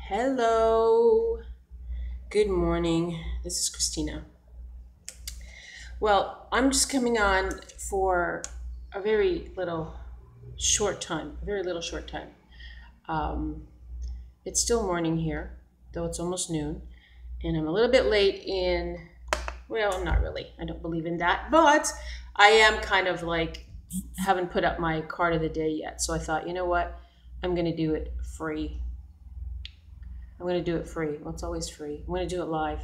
Hello, good morning. This is Christina. Well, I'm just coming on for a very little short time, Um, it's still morning here, though it's almost noon, and I'm a little bit late in, well, I'm not really, I don't believe in that, but I am kind of like, haven't put up my card of the day yet, so I thought, you know what, I'm going to do it free. Well, it's always free. I'm going to do it live.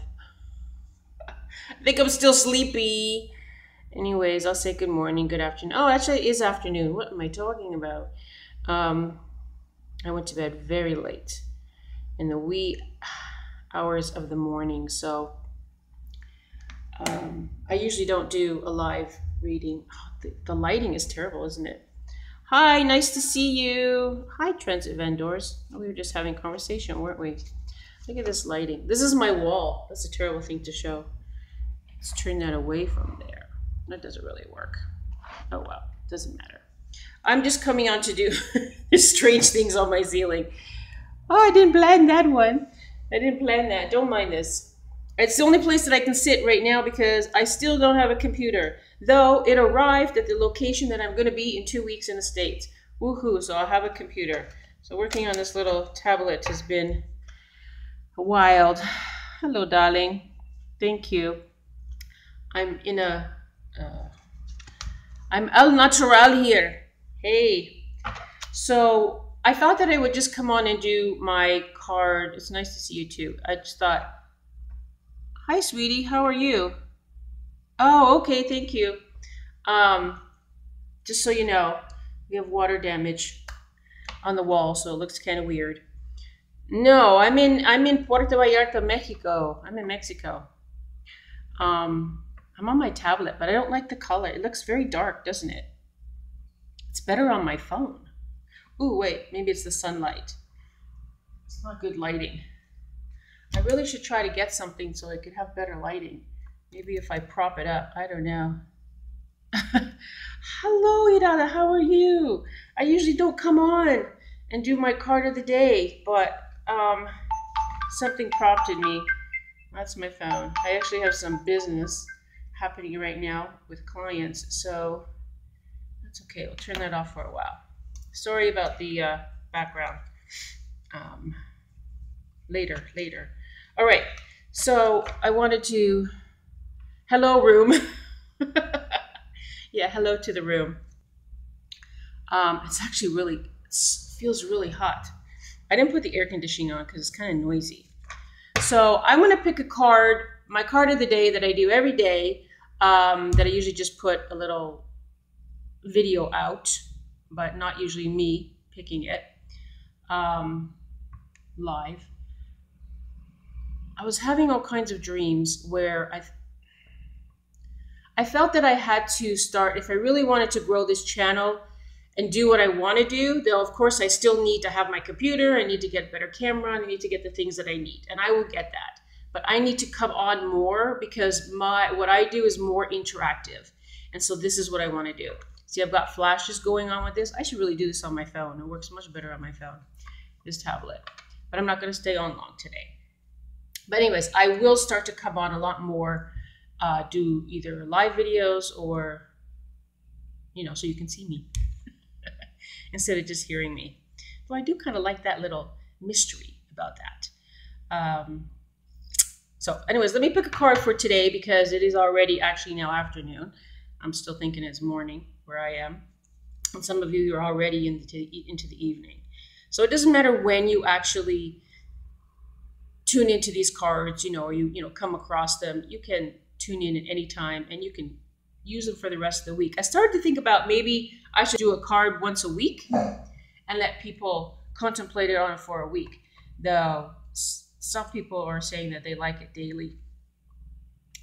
I think I'm still sleepy. Anyways, I'll say good morning, good afternoon. Oh, actually, it is afternoon. What am I talking about? I went to bed very late in the wee hours of the morning. So I usually don't do a live reading. Oh, the lighting is terrible, isn't it? Hi, nice to see you. Hi, transit vendors. Oh, we were just having a conversation, weren't we? Look at this lighting. This is my wall. That's a terrible thing to show. Let's turn that away from there. That doesn't really work. Oh well, doesn't matter. I'm just coming on to do strange things on my ceiling. Oh, I didn't plan that one. I didn't plan that. Don't mind this. It's the only place that I can sit right now because I still don't have a computer. Though it arrived at the location that I'm going to be in 2 weeks in the States. Woohoo, so I'll have a computer. So working on this little tablet has been wild. Hello, darling. Thank you. I'm in a, I'm al natural here. Hey. So I thought that I would just come on and do my card. It's nice to see you too. I just thought, hi, sweetie. How are you? Oh, okay. Thank you. Just so you know, we have water damage on the wall, so it looks kind of weird. No, I'm in Puerto Vallarta, Mexico. I'm in Mexico. I'm on my tablet, but I don't like the color. It looks very dark, doesn't it? It's better on my phone. Ooh, wait, maybe it's the sunlight. It's not good lighting. I really should try to get something so I could have better lighting. Maybe if I prop it up, I don't know. Hello, Irada, how are you? I usually don't come on and do my card of the day, but something prompted me. That's my phone. I actually have some business happening right now with clients, so that's okay. We'll turn that off for a while. Sorry about the background. Later. All right, so I wanted to, hello room. Yeah, hello to the room. It's actually really, feels really hot. I didn't put the air conditioning on because it's kind of noisy. So I'm going to pick a card, my card of the day that I do every day, that I usually just put a little video out, but not usually me picking it live. I was having all kinds of dreams where I felt that I had to start, if I really wanted to grow this channel and do what I want to do, though of course I still need to have my computer, I need to get a better camera, I need to get the things that I need, and I will get that. But I need to come on more because what I do is more interactive. And so this is what I want to do. See, I've got flashes going on with this. I should really do this on my phone. It works much better on my phone, this tablet. But I'm not going to stay on long today. But anyways, I will start to come on a lot more, do either live videos or, so you can see me instead of just hearing me. Though I do kind of like that little mystery about that. So anyways, let me pick a card for today because it is already actually now afternoon. I'm still thinking it's morning where I am. And some of you are already into the evening. So it doesn't matter when you actually tune into these cards, or you come across them. You can tune in at any time and you can use them for the rest of the week. I started to think about maybe I should do a card once a week and let people contemplate it on it for a week. Though some people are saying that they like it daily.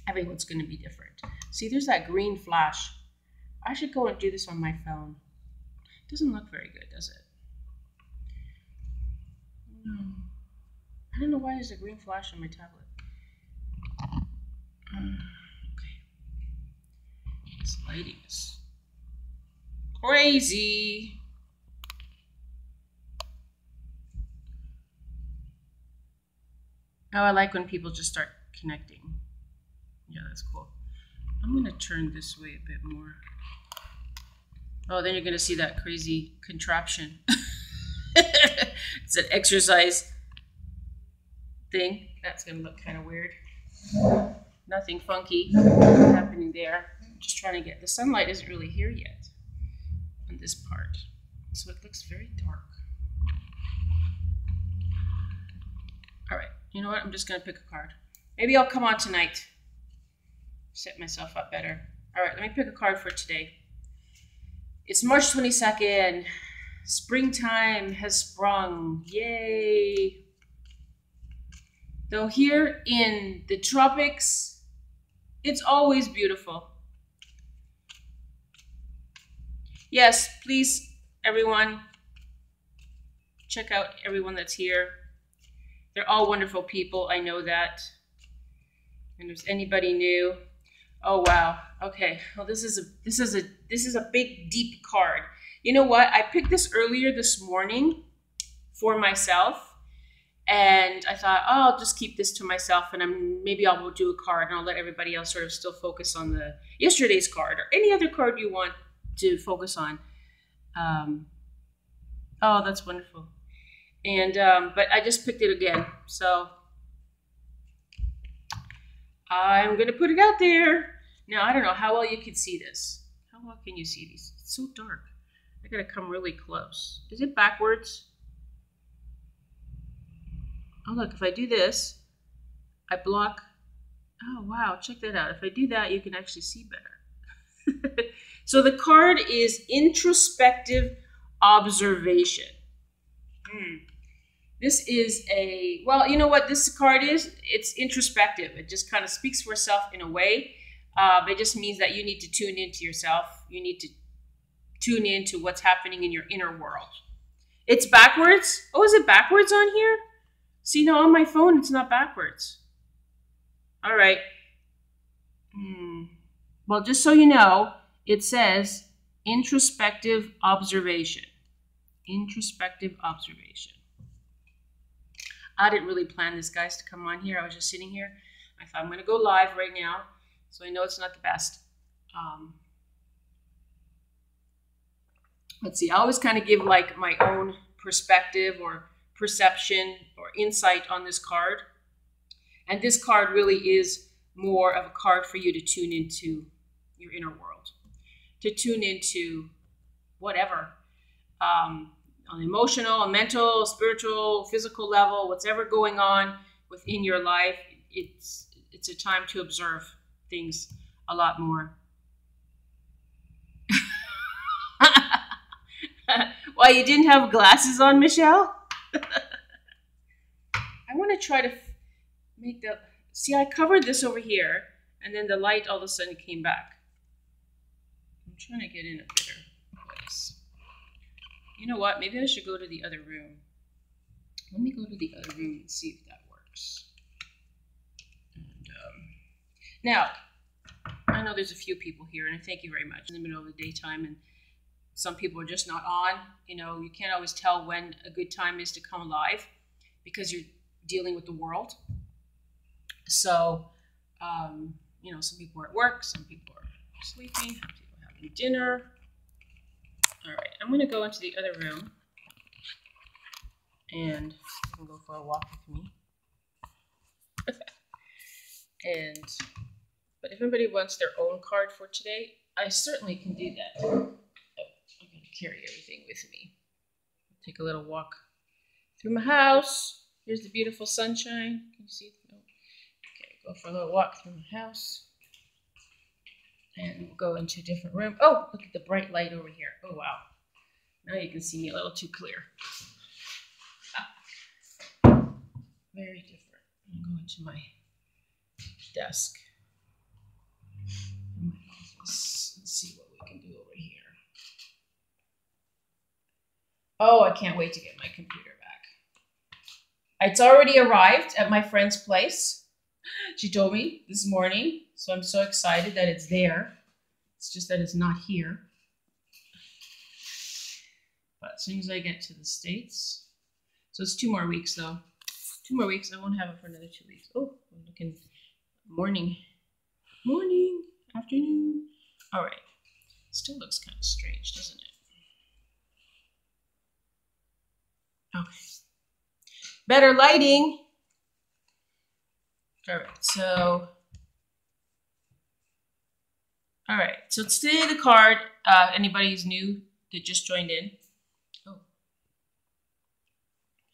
Everyone's going to be different. See, there's that green flash. I should go and do this on my phone. It doesn't look very good, does it? No. I don't know why there's a green flash on my tablet. Okay. This lighting is crazy. Oh, I like when people just start connecting. Yeah, that's cool. I'm going to turn this way a bit more. Oh, then you're going to see that crazy contraption. It's an exercise thing. That's going to look kind of weird. Nothing funky happening there. I'm just trying to get, the sunlight isn't really here yet on this part. So it looks very dark. All right, you know what? I'm just going to pick a card. Maybe I'll come on tonight. Set myself up better. All right, let me pick a card for today. It's March 22nd. Springtime has sprung. Yay. Though here in the tropics, it's always beautiful. Yes, please, everyone, check out everyone that's here. They're all wonderful people. I know that. And if there's anybody new, oh wow. Okay. Well, this is a big, deep card. You know what? I picked this earlier this morning for myself, and I thought, oh, I'll just keep this to myself, and maybe I will do a card, and I'll let everybody else sort of still focus on the yesterday's card or any other card you want to focus on. Oh, that's wonderful. And but I just picked it again, so I'm gonna put it out there. Now I don't know how well you can see this. How well can you see these? It's so dark. I gotta come really close. Is it backwards? Oh look, if I do this, I block. Oh wow, check that out. If I do that, you can actually see better. So the card is introspective observation. This is a, well, you know what this card is? It's introspective. It just kind of speaks for itself in a way. It just means that you need to tune into yourself. You need to tune into what's happening in your inner world. It's backwards. Oh, is it backwards on here? See, no, on my phone, it's not backwards. All right. Well, just so you know, it says introspective observation. Introspective observation. I didn't really plan this, guys, to come on here. I was just sitting here. I thought I'm going to go live right now, so I know it's not the best. Let's see. I always kind of give like my own perspective or perception or insight on this card. And this card really is more of a card for you to tune into your inner world, to tune into whatever, on an emotional, a mental, spiritual, physical level, whatever going on within your life. It's a time to observe things a lot more. Why, you didn't have glasses on, Michelle? I want to try to make the, see, I covered this over here, and then the light all of a sudden came back. I'm trying to get in a better place. You know what? Maybe I should go to the other room. Let me go to the other room and see if that works. And, now, I know there's a few people here, and I thank you very much. In the middle of the daytime, and some people are just not on. You know, you can't always tell when a good time is to come live because you're dealing with the world. So, you know, some people are at work, some people are sleeping, some people are having dinner. All right, I'm going to go into the other room and you can go for a walk with me. But if anybody wants their own card for today, I certainly can do that. Oh, I'm going to carry everything with me. Take a little walk through my house. Here's the beautiful sunshine. Can you see? No. Okay, go for a little walk through my house. And we'll go into a different room. Oh, look at the bright light over here. Oh, wow. Now you can see me a little too clear. Very different. I'm going to my desk. In my office. Let's see what we can do over here. Oh, I can't wait to get my computer back. It's already arrived at my friend's place. She told me this morning, so I'm so excited that it's there. It's just that it's not here. But as soon as I get to the States, so it's 2 more weeks though. 2 more weeks. I won't have it for another 2 weeks. Oh, I'm looking morning, afternoon. All right. Still looks kind of strange, doesn't it? Okay. Better lighting. All right, so today the card, anybody who's new that just joined in. Oh,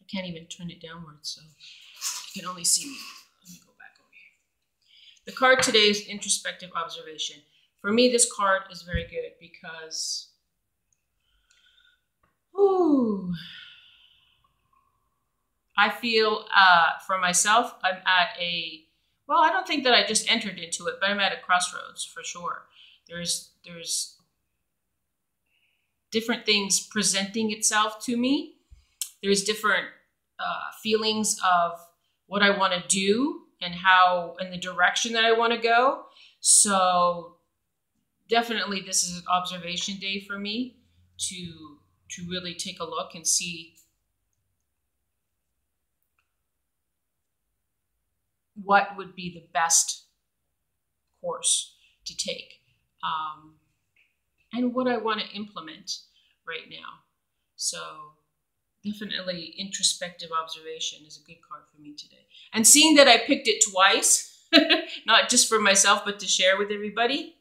I can't even turn it downwards, so you can only see me. Let me go back over here. The card today is introspective observation. For me, this card is very good because, I feel for myself, I'm at well, I don't think that I just entered into it, but I'm at a crossroads for sure. There's different things presenting itself to me. There's different feelings of what I want to do and how, in the direction that I want to go. So definitely this is an observation day for me to really take a look and see what would be the best course to take, and what I want to implement right now. So definitely introspective observation is a good card for me today. And seeing that I picked it twice, not just for myself, but to share with everybody,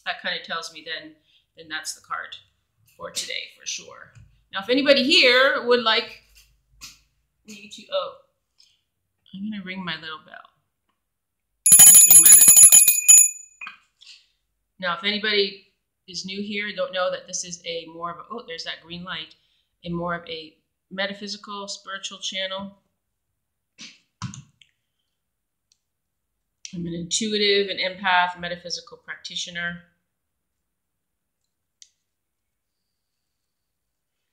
that kind of tells me then that's the card for today for sure. Now, if anybody here would like me to, I'm going to ring my little bell. Now, if anybody is new here, don't know that this is a more of a, there's that green light, a more of a metaphysical, spiritual channel. I'm an intuitive, an empath, metaphysical practitioner.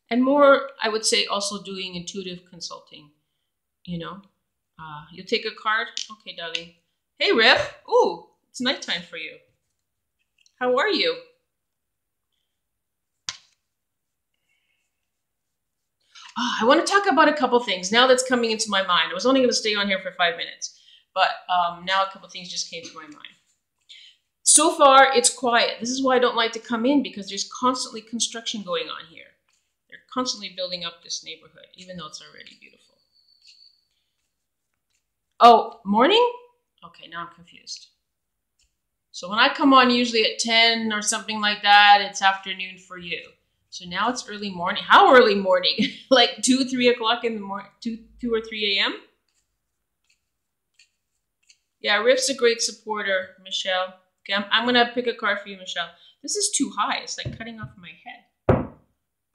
And more, I would say, also doing intuitive consulting, you know. You'll take a card? Okay, darling. Hey, Riff. Ooh, it's nighttime for you. How are you? I want to talk about a couple things now that's coming into my mind. I was only going to stay on here for 5 minutes, but now a couple things just came to my mind. So far, it's quiet. This is why I don't like to come in, because there's constantly construction going on here. They're constantly building up this neighborhood, even though it's already beautiful. Oh, morning? Okay, now I'm confused. So when I come on usually at 10 or something like that, it's afternoon for you. So now it's early morning. How early morning? Like 2, 3 o'clock in the morning, 2 or 3 a.m.? Yeah, Riff's a great supporter, Michelle. Okay, I'm going to pick a card for you, Michelle. This is too high. It's like cutting off my head,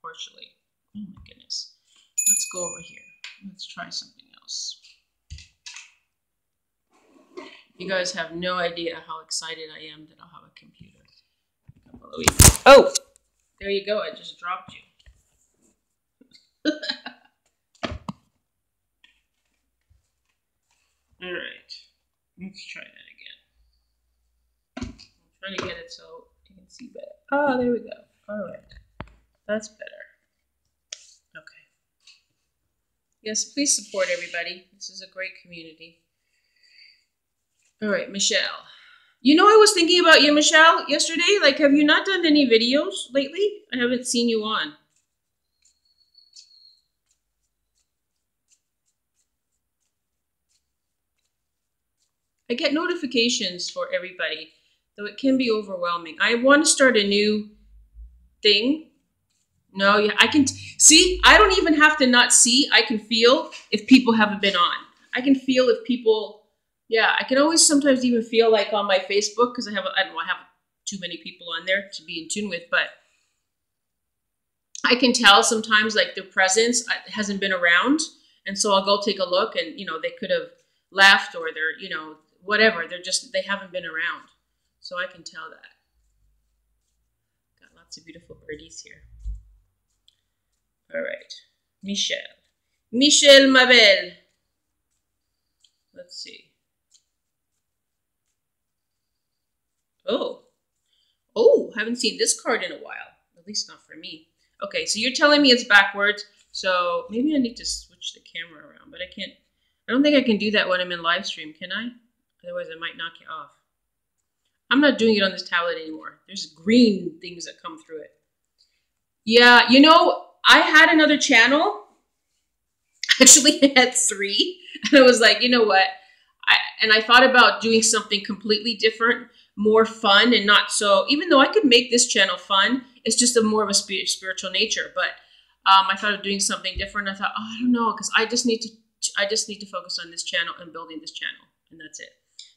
partially. Oh my goodness. Let's go over here. Let's try something else. You guys have no idea how excited I am that I'll have a computer. Oh, there you go. I just dropped you. All right. Let's try that again. I'm trying to get it so you can see better. Oh, there we go. All right. That's better. Okay. Yes, please support everybody. This is a great community. All right, Michelle. You know, I was thinking about you, Michelle, yesterday. Like, have you not done any videos lately? I haven't seen you on. I get notifications for everybody, though it can be overwhelming. I want to start a new thing. No, yeah, I can see. I don't even have to not see. I can feel if people haven't been on. I can feel if people. Yeah, I can always sometimes even feel like on my Facebook, because I don't know, I have too many people on there to be in tune with, but I can tell sometimes like their presence hasn't been around. And so I'll go take a look and, you know, they could have left or they're, you know, whatever. They haven't been around. So I can tell that. Got lots of beautiful birdies here. All right. Michelle, ma belle. Let's see. Oh, haven't seen this card in a while. At least not for me. Okay, so you're telling me it's backwards. So maybe I need to switch the camera around, but I I don't think I can do that when I'm in live stream, can I? Otherwise, I might knock you off. I'm not doing it on this tablet anymore. There's green things that come through it. Yeah, you know, I had another channel. Actually, I had 3. And I was like, you know what? I thought about doing something completely different, more fun, and not so, even though I could make this channel fun, it's just a more of a spiritual nature. But I thought of doing something different. I thought, oh, I don't know, because I just need to focus on this channel and building this channel, and that's it.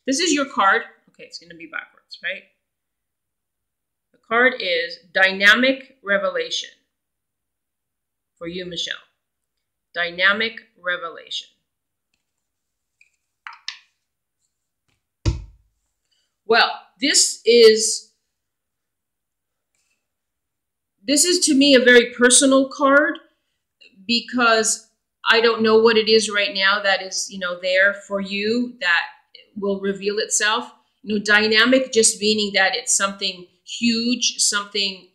This is your card. Okay, it's going to be backwards, right? The card is Dynamic Revelation for you, Michelle. Dynamic Revelation. Well, this is to me a very personal card, because I don't know what it is right now that is, you know, there for you that will reveal itself. You know, dynamic just meaning that it's something huge, something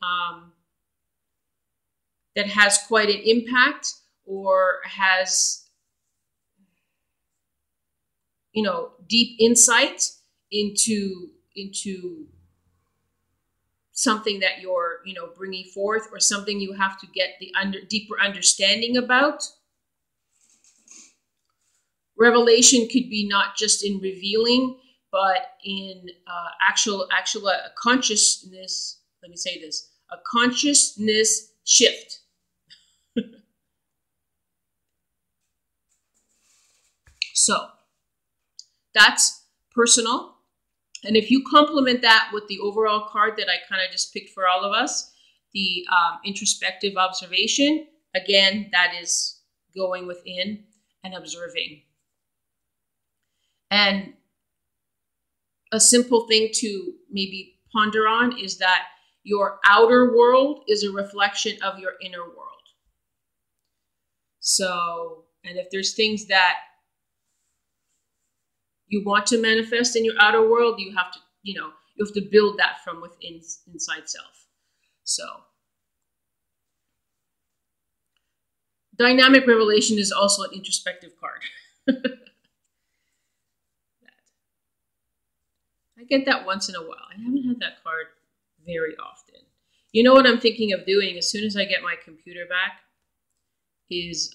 that has quite an impact, or has, you know, deep insight into something that you're, you know, bringing forth, or something you have to get the deeper understanding about. Revelation could be not just in revealing, but in actual consciousness. Let me say this: a consciousness shift. So that's personal. And if you complement that with the overall card that I kind of just picked for all of us, the introspective observation, again, that is going within and observing. And a simple thing to maybe ponder on is that your outer world is a reflection of your inner world. So, and if there's things that you want to manifest in your outer world, you have to, you know, you have to build that from within, inside self. So, Dynamic Revelation is also an introspective card. I get that once in a while. I haven't had that card very often. You know what I'm thinking of doing as soon as I get my computer back is,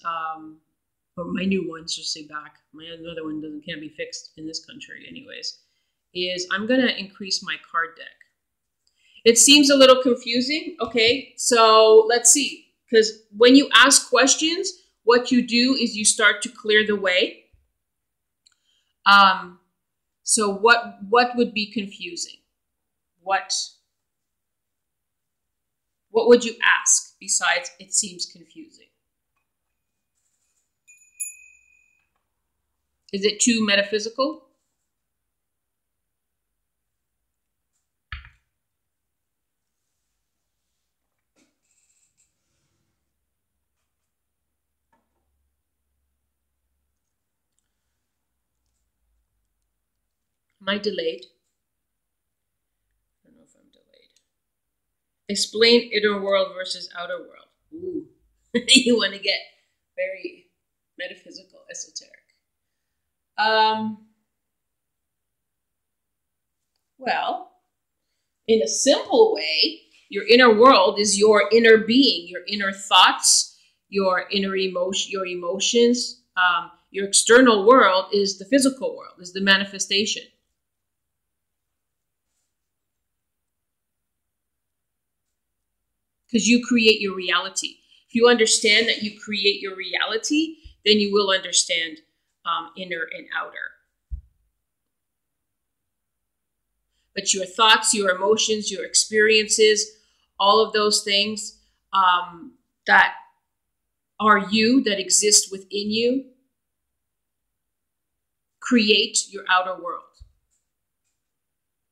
or my new one, should say back. My other one can't be fixed in this country anyways, is I'm going to increase my card deck. It seems a little confusing. Okay, so let's see. Because when you ask questions, what you do is you start to clear the way. So what would be confusing? What would you ask besides it seems confusing? Is it too metaphysical? Am I delayed? I don't know if I'm delayed. Explain inner world versus outer world. Ooh, you want to get very metaphysical, esoteric. Well, in a simple way, your inner world is your inner being, your inner thoughts, your inner emotion, your emotions. Your external world is the physical world, is the manifestation. Because you create your reality. If you understand that you create your reality, then you will understand inner and outer. But your thoughts, your emotions, your experiences, all of those things that are you, that exist within you, create your outer world.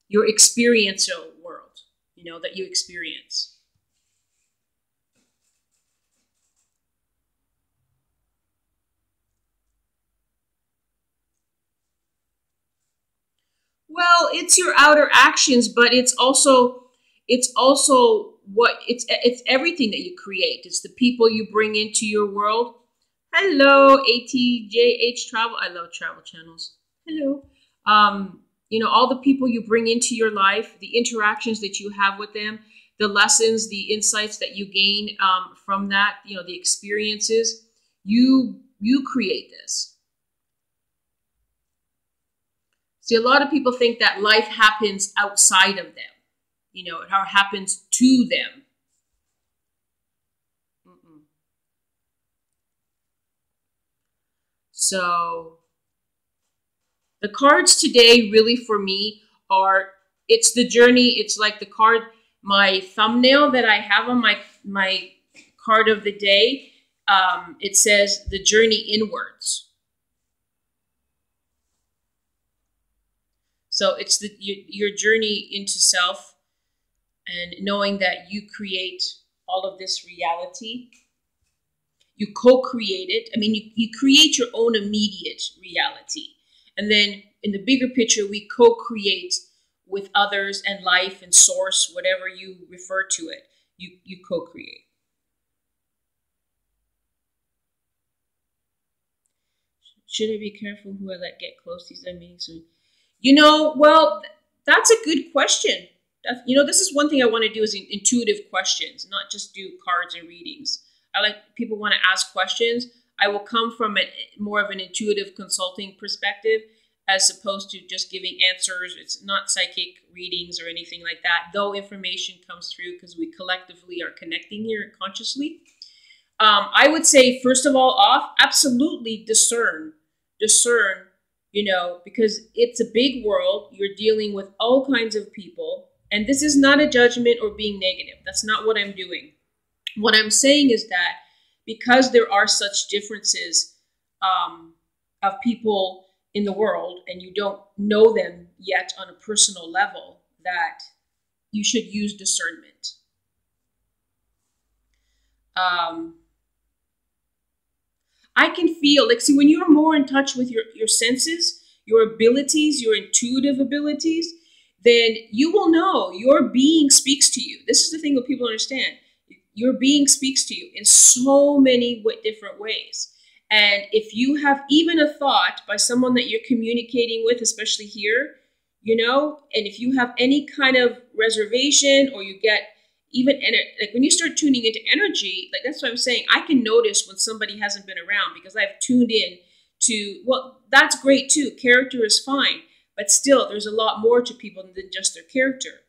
Your experiential world, you know, that you experience. Well, it's your outer actions, but it's also what it's everything that you create. It's the people you bring into your world. Hello, ATJH Travel. I love travel channels. Hello. All the people you bring into your life, the interactions that you have with them, the lessons, the insights that you gain from that, the experiences, you create this. See, a lot of people think that life happens outside of them, it happens to them. So the cards today really for me it's the journey. It's like the card, my thumbnail that I have on my card of the day. It says the journey inwards. So it's your journey into self and knowing that you create all of this reality. You co-create it. I mean, you create your own immediate reality. And then in the bigger picture, we co-create with others and life and source, whatever you refer to it, you co-create. Should I be careful who I let get close to these meetings? Well, that's a good question. This is one thing I want to do is intuitive questions, not just do cards and readings. I like people want to ask questions. I will come from more of an intuitive consulting perspective as opposed to just giving answers. It's not psychic readings or anything like that, though information comes through because we collectively are connecting here consciously. I would say, first of all, absolutely discern, because it's a big world. You're dealing with all kinds of people. And this is not a judgment or being negative. That's not what I'm doing. What I'm saying is that because there are such differences of people in the world and you don't know them yet on a personal level, that you should use discernment. I can feel, see, when you're more in touch with your senses, your abilities, your intuitive abilities, then you will know your being speaks to you. This is the thing that people understand. Your being speaks to you in so many different ways. And if you have even a thought by someone that you're communicating with, especially here, and if you have any kind of reservation or you get even, like when you start tuning into energy, like that's what I'm saying, I can notice when somebody hasn't been around because I've tuned in to, well, that's great too. Character is fine. But still, there's a lot more to people than just their character.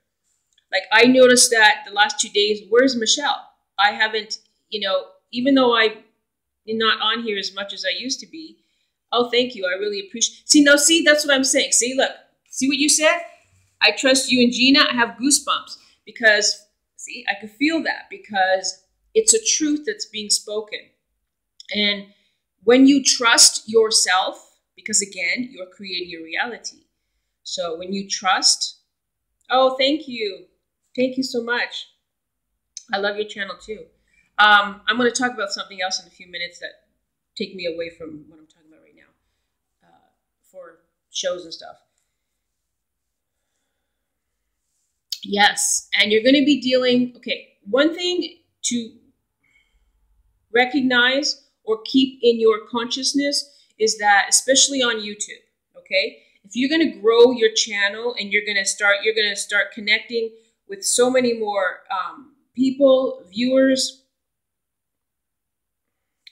Like I noticed that the last 2 days, where's Michelle? I haven't, even though I'm not on here as much as I used to be. Oh, thank you. I really appreciate. See, that's what I'm saying. See, look, see what you said? I trust you and Gina. I have goosebumps because, see, I can feel that because it's a truth that's being spoken. And when you trust yourself, because again, you're creating your reality. So when you trust, oh, thank you. Thank you so much. I love your channel too. I'm going to talk about something else in a few minutes that take me away from what I'm talking about right now for shows and stuff. Yes, and you're going to be dealing, okay, one thing to recognize or keep in your consciousness is that, especially on YouTube, okay, if you're going to grow your channel and you're going to start connecting with so many more people, viewers.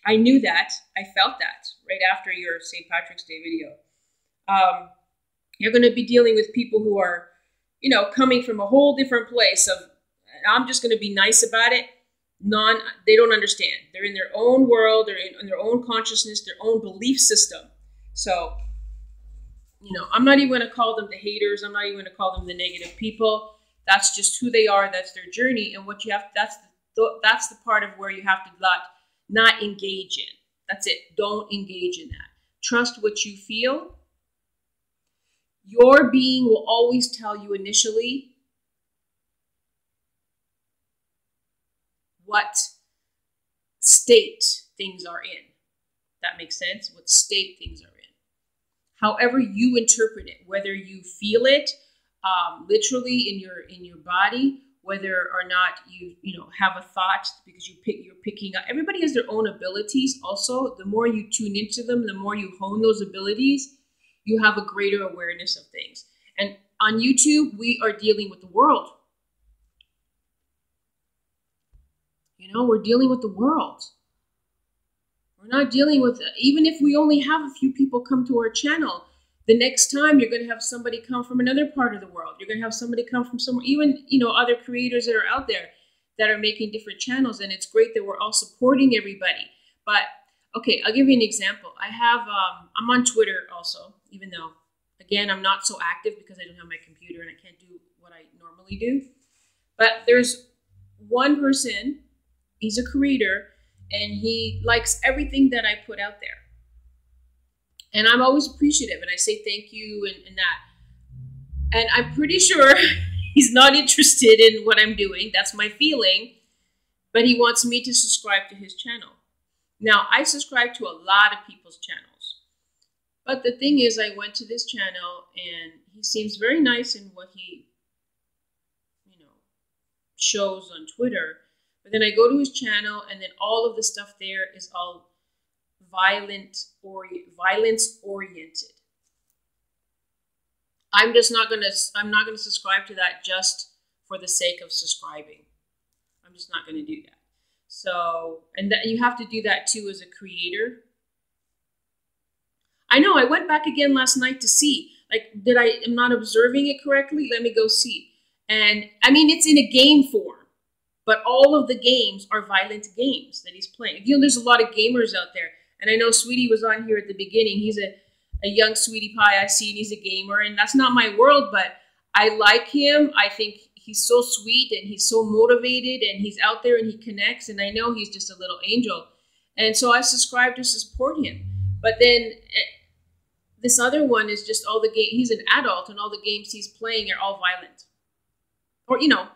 I knew that. I felt that right after your St. Patrick's Day video. You're going to be dealing with people who are, coming from a whole different place of, I'm just going to be nice about it. They don't understand. They're in their own world. They're in their own consciousness, their own belief system. So, I'm not even going to call them the haters. I'm not even going to call them the negative people. That's just who they are. That's their journey. And what you have, that's the part of where you have to not engage in. That's it. Don't engage in that. Trust what you feel. Your being will always tell you initially what state things are in. That makes sense? What state things are in. However you interpret it, whether you feel it literally in your body, whether or not you know have a thought, because you're picking up. Everybody has their own abilities. Also, the more you tune into them, the more you hone those abilities, you have a greater awareness of things. And on YouTube, we are dealing with the world. You know, we're dealing with the world. We're not dealing with, even if we only have a few people come to our channel, the next time you're going to have somebody come from another part of the world. You're going to have somebody come from somewhere, even, you know, other creators that are out there that are making different channels. And it's great that we're all supporting everybody. But okay, I'll give you an example. I have, I'm on Twitter also, even though, again, I'm not so active because I don't have my computer and I can't do what I normally do. But there's one person, he's a creator, and he likes everything that I put out there. And I'm always appreciative, and I say thank you and that. And I'm pretty sure he's not interested in what I'm doing. That's my feeling. But he wants me to subscribe to his channel. Now, I subscribe to a lot of people's channels. But the thing is, I went to this channel, and he seems very nice in what he, you know, shows on Twitter. But then I go to his channel, and then all of the stuff there is all violence oriented. I'm not gonna subscribe to that just for the sake of subscribing. I'm just not gonna do that. So, and that you have to do that too as a creator. I know, I went back again last night to see, like, am not observing it correctly? Let me go see. And I mean, it's in a game form. But all of the games are violent games that he's playing. You know, there's a lot of gamers out there. And I know Sweetie was on here at the beginning. He's a young sweetie pie I see, and he's a gamer. And that's not my world, but I like him. I think he's so sweet, and he's so motivated, and he's out there, and he connects. And I know he's just a little angel. And so I subscribe to support him. But then this other one is just all the game. He's an adult, and all the games he's playing are all violent. Or, you know,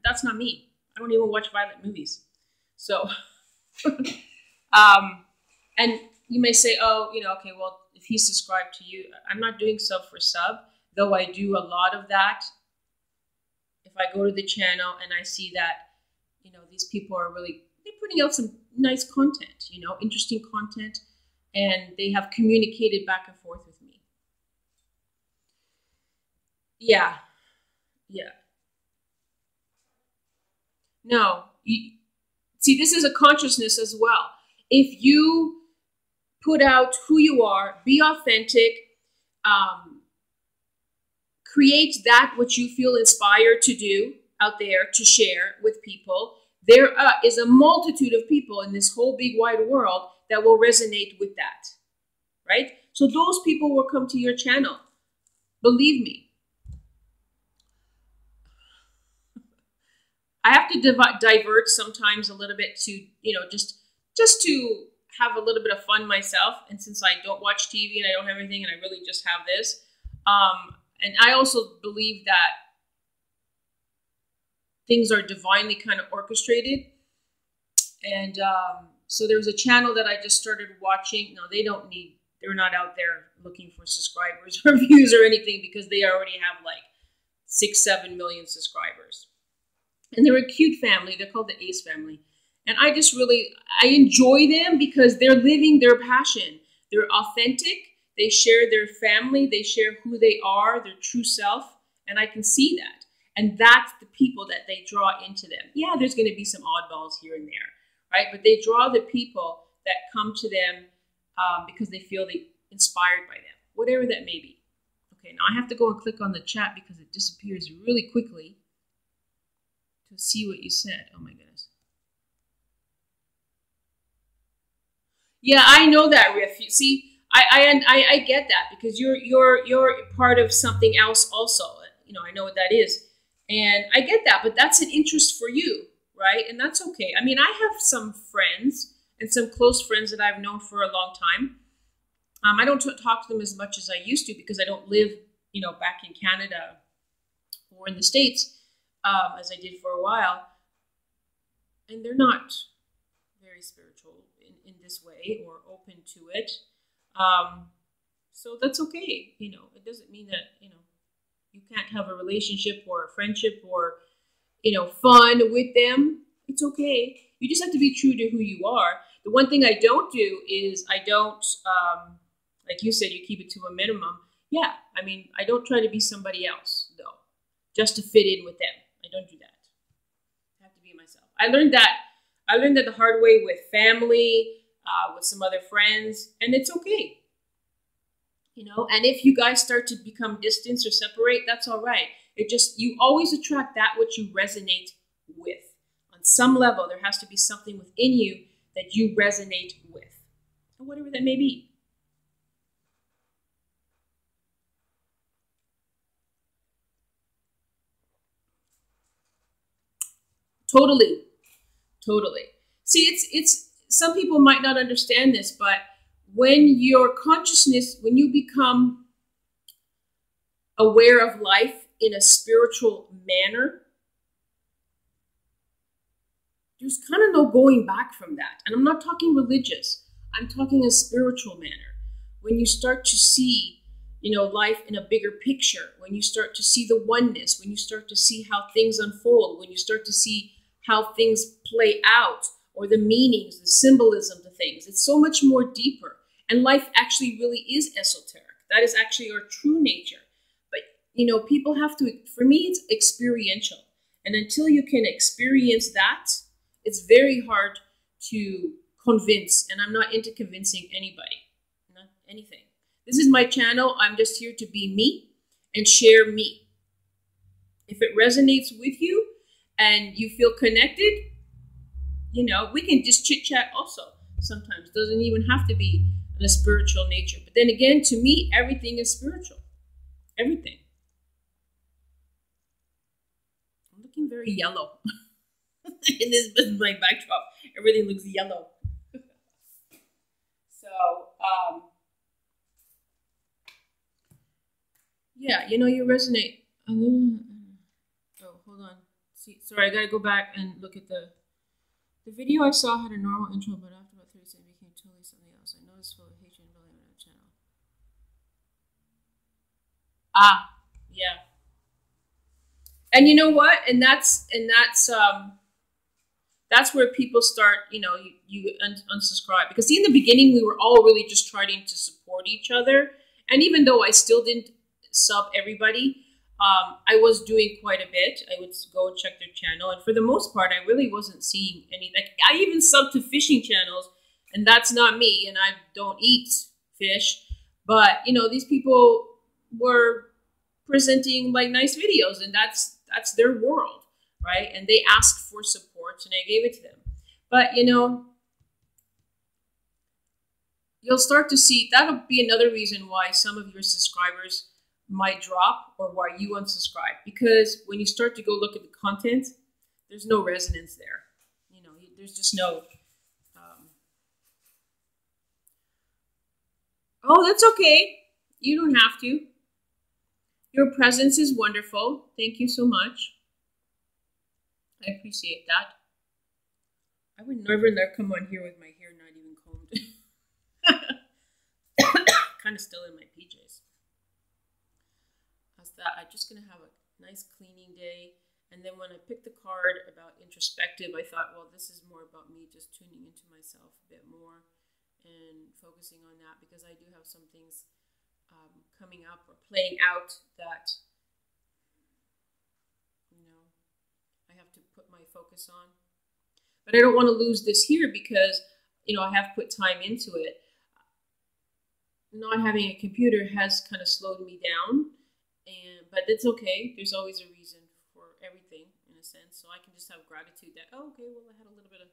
that's not me. I don't even watch violent movies. So, and you may say, oh, you know, okay, well, if he's subscribed to you, I'm not doing sub for sub, though I do a lot of that. If I go to the channel and I see that, you know, these people are really, they're putting out some nice content, you know, interesting content, and they have communicated back and forth with me. Yeah. Yeah. No, see, this is a consciousness as well. If you put out who you are, be authentic, create that which you feel inspired to do out there to share with people, there is a multitude of people in this whole big wide world that will resonate with that, right? So those people will come to your channel. Believe me. I have to divert sometimes a little bit to, you know, just to have a little bit of fun myself. And since I don't watch TV and I don't have anything and I really just have this, and I also believe that things are divinely kind of orchestrated. And so there's a channel that I just started watching. No, they're not out there looking for subscribers or views or anything, because they already have like 6-7 million subscribers. And they're a cute family. They're called the Ace family. And I enjoy them because they're living their passion. They're authentic. They share their family. They share who they are, their true self. And I can see that. And that's the people that they draw into them. Yeah, there's going to be some oddballs here and there, right? But they draw the people that come to them because they feel inspired by them, whatever that may be. Okay, now I have to go and click on the chat because it disappears really quickly to see what you said. Oh my goodness. Yeah, I know that, Riff. You see, I get that, because you're part of something else also. You know, I know what that is. And I get that, but that's an interest for you, right? And that's okay. I mean, I have some friends and some close friends that I've known for a long time. I don't talk to them as much as I used to because I don't live, you know, back in Canada or in the States. As I did for a while, and they're not very spiritual in this way or open to it. So that's okay. You know, it doesn't mean that, you know, you can't have a relationship or a friendship or fun with them, it's okay. You just have to be true to who you are. The one thing I don't do is I don't, like you said, you keep it to a minimum. Yeah, I mean, I don't try to be somebody else, though, just to fit in with them. I don't do that. I have to be myself. I learned that the hard way with family, with some other friends, and it's okay. And if you guys start to become distant or separate, that's all right. You always attract that which you resonate with. On some level, there has to be something within you that you resonate with, or whatever that may be. Totally. See, it's some people might not understand this, but when you become aware of life in a spiritual manner, there's kind of no going back from that. And I'm not talking religious. I'm talking a spiritual manner. When you start to see, life in a bigger picture, when you start to see the oneness, when you start to see how things unfold, when you start to see how things play out, or the meanings, the symbolism to things, it's so much more deeper. And life actually really is esoteric. That is actually our true nature. But, people have to, for me, it's experiential. And until you can experience that, it's very hard to convince. And I'm not into convincing anybody, not anything. This is my channel. I'm just here to be me and share me. If it resonates with you and you feel connected, we can just chit chat also sometimes. It doesn't even have to be in a spiritual nature. But then again, to me, everything is spiritual. Everything. I'm looking very yellow. And this is my backdrop. Everything looks yellow. So, yeah, you resonate. Oh, hold on. See, sorry, I gotta go back and look at the video I saw had a normal intro, but after about 30 seconds, it became totally something else. I noticed full of hatred and bullying on that channel. Yeah. And you know what? And that's where people start, you unsubscribe. Because see, in the beginning, we were all really just trying to support each other. And even though I still didn't sub everybody, I was doing quite a bit. I would go and check their channel. And for the most part, I really wasn't seeing any. Like, I even subbed to fishing channels, and that's not me. And I don't eat fish. But, these people were presenting like nice videos, and that's their world, right? And they asked for support, and I gave it to them. But, you'll start to see, that'll be another reason why some of your subscribers might drop or why you unsubscribe. Because when you start to go look at the content, there's no resonance there. There's just no, oh, that's okay. You don't have to. Your presence is wonderful. Thank you so much. I appreciate that. I would never come on here with my hair not even combed. Kind of still in my PJs. How's that? I'm just going to have a nice cleaning day. And then when I picked the card about introspective, I thought, well, this is more about me just tuning into myself a bit more and focusing on that, because I do have some things coming up or playing out that, I have to put my focus on. But I don't want to lose this here because, I have put time into it. Not having a computer has kind of slowed me down, but it's okay. There's always a reason for everything, in a sense. So I can just have gratitude that, oh, okay, well, I had a little bit of,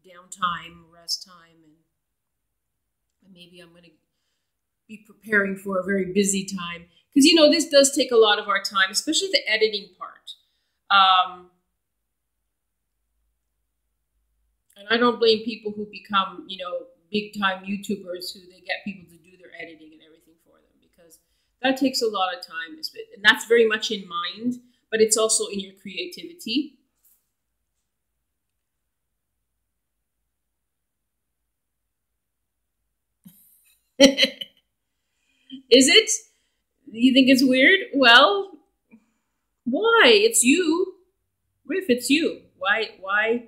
downtime, rest time, and maybe I'm going to be preparing for a very busy time. Because, this does take a lot of our time, especially the editing part. And I don't blame people who become, big-time YouTubers who they get people to do their editing and everything for them, because that takes a lot of time. And that's very much in mind, but it's also in your creativity. Is it? You think it's weird? Well, Why? It's you. Riff, it's you. Why? Why?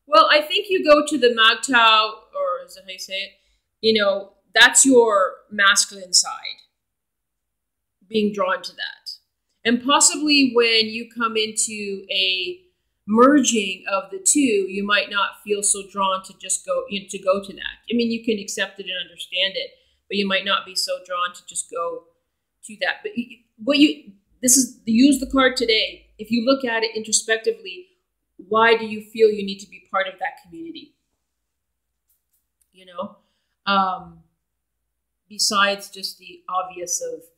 Well, I think you go to the Magtao, or is that how you say it? That's your masculine side, being drawn to that. And possibly when you come into a merging of the two, you might not feel so drawn to just go to that. I mean, you can accept it and understand it, but you might not be so drawn to just go to that. But use the card today. If you look at it introspectively, why do you feel you need to be part of that community? Besides just the obvious of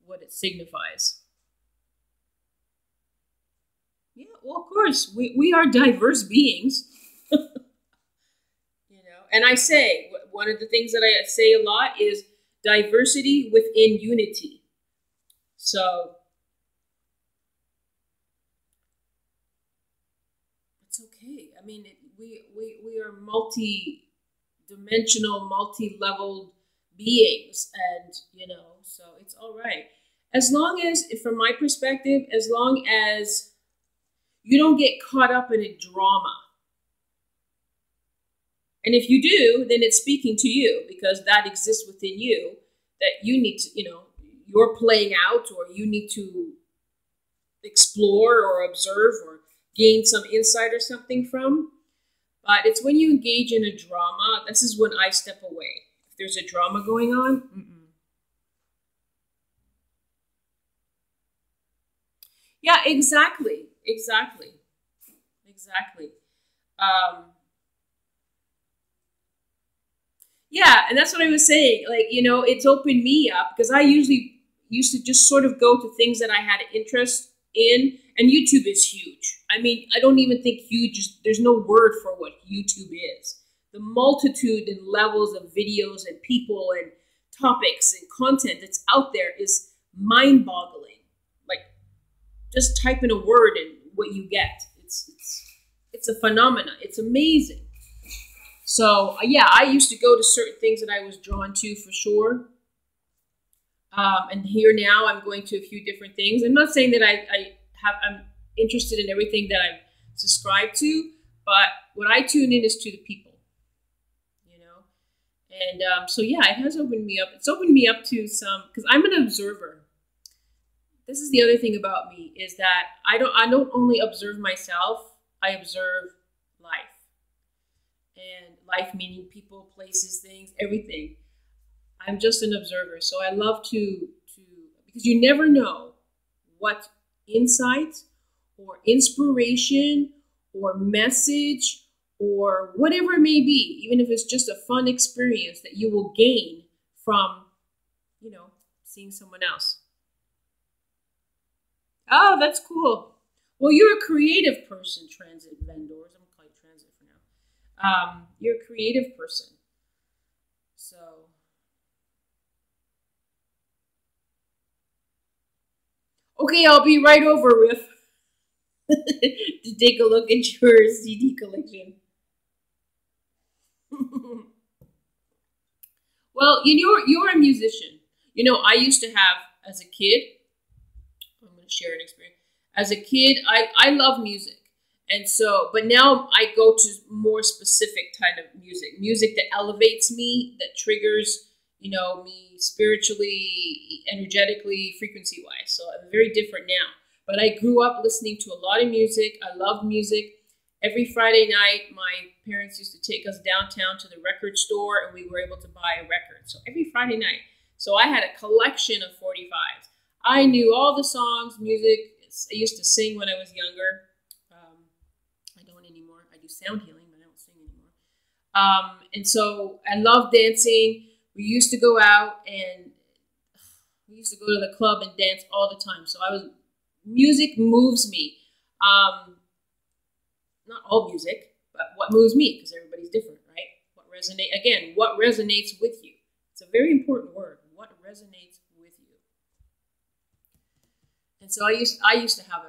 what it signifies. Yeah, well, of course, we are diverse beings. And I say, one of the things that I say a lot is diversity within unity. So it's okay. I mean, we are multi-dimensional, multi-leveled beings, and so it's all right. As long as, from my perspective, as long as you don't get caught up in a drama. And if you do, then it's speaking to you, because that exists within you, that you need to, you're playing out, or you need to explore or observe or gain some insight or something from. But it's when you engage in a drama, this is when I step away. If there's a drama going on, Yeah, exactly. Yeah, and that's what I was saying. Like, it's opened me up, because I usually used to just sort of go to things that I had interest in, and YouTube is huge. I mean, I don't even think huge, there's no word for what YouTube is. The multitude and levels of videos and people and topics and content that's out there is mind-boggling. Like, just type in a word and what you get. It's a phenomenon. It's amazing. So yeah, I used to go to certain things that I was drawn to, for sure. And here now I'm going to a few different things. I'm not saying that I'm interested in everything that I'm subscribed to, but what I tune in is to the people. And so yeah, it has opened me up. It's opened me up to some, because I'm an observer. This is the other thing about me, is that I don't only observe myself, I observe life. And life meaning people, places, things, everything. I'm just an observer. So I love to because you never know what insight or inspiration or message or whatever it may be, even if it's just a fun experience, that you will gain from, seeing someone else. Oh, that's cool. Well, you're a creative person, transit vendors. I'm calling it transit for now. You're a creative person. So, okay, I'll be right over, Riff, to take a look at your CD collection. Well, you're a musician. I used to have, as a kid, I'm going to share an experience. As a kid, I love music. And so, but now I go to more specific kind of music that elevates me, that triggers, me spiritually, energetically, frequency-wise. So I'm very different now. But I grew up listening to a lot of music. I love music. Every Friday night, my parents used to take us downtown to the record store, and we were able to buy a record. So every Friday night. So I had a collection of 45s. I knew all the songs, music. I used to sing when I was younger. I don't anymore. I do sound healing, but I don't sing anymore. And so I love dancing. We used to go out, and we used to go to the club and dance all the time. So music moves me. Not all music, but what moves me, because everybody's different, right? What resonates with you? It's a very important word. What resonates with you? And so I used to have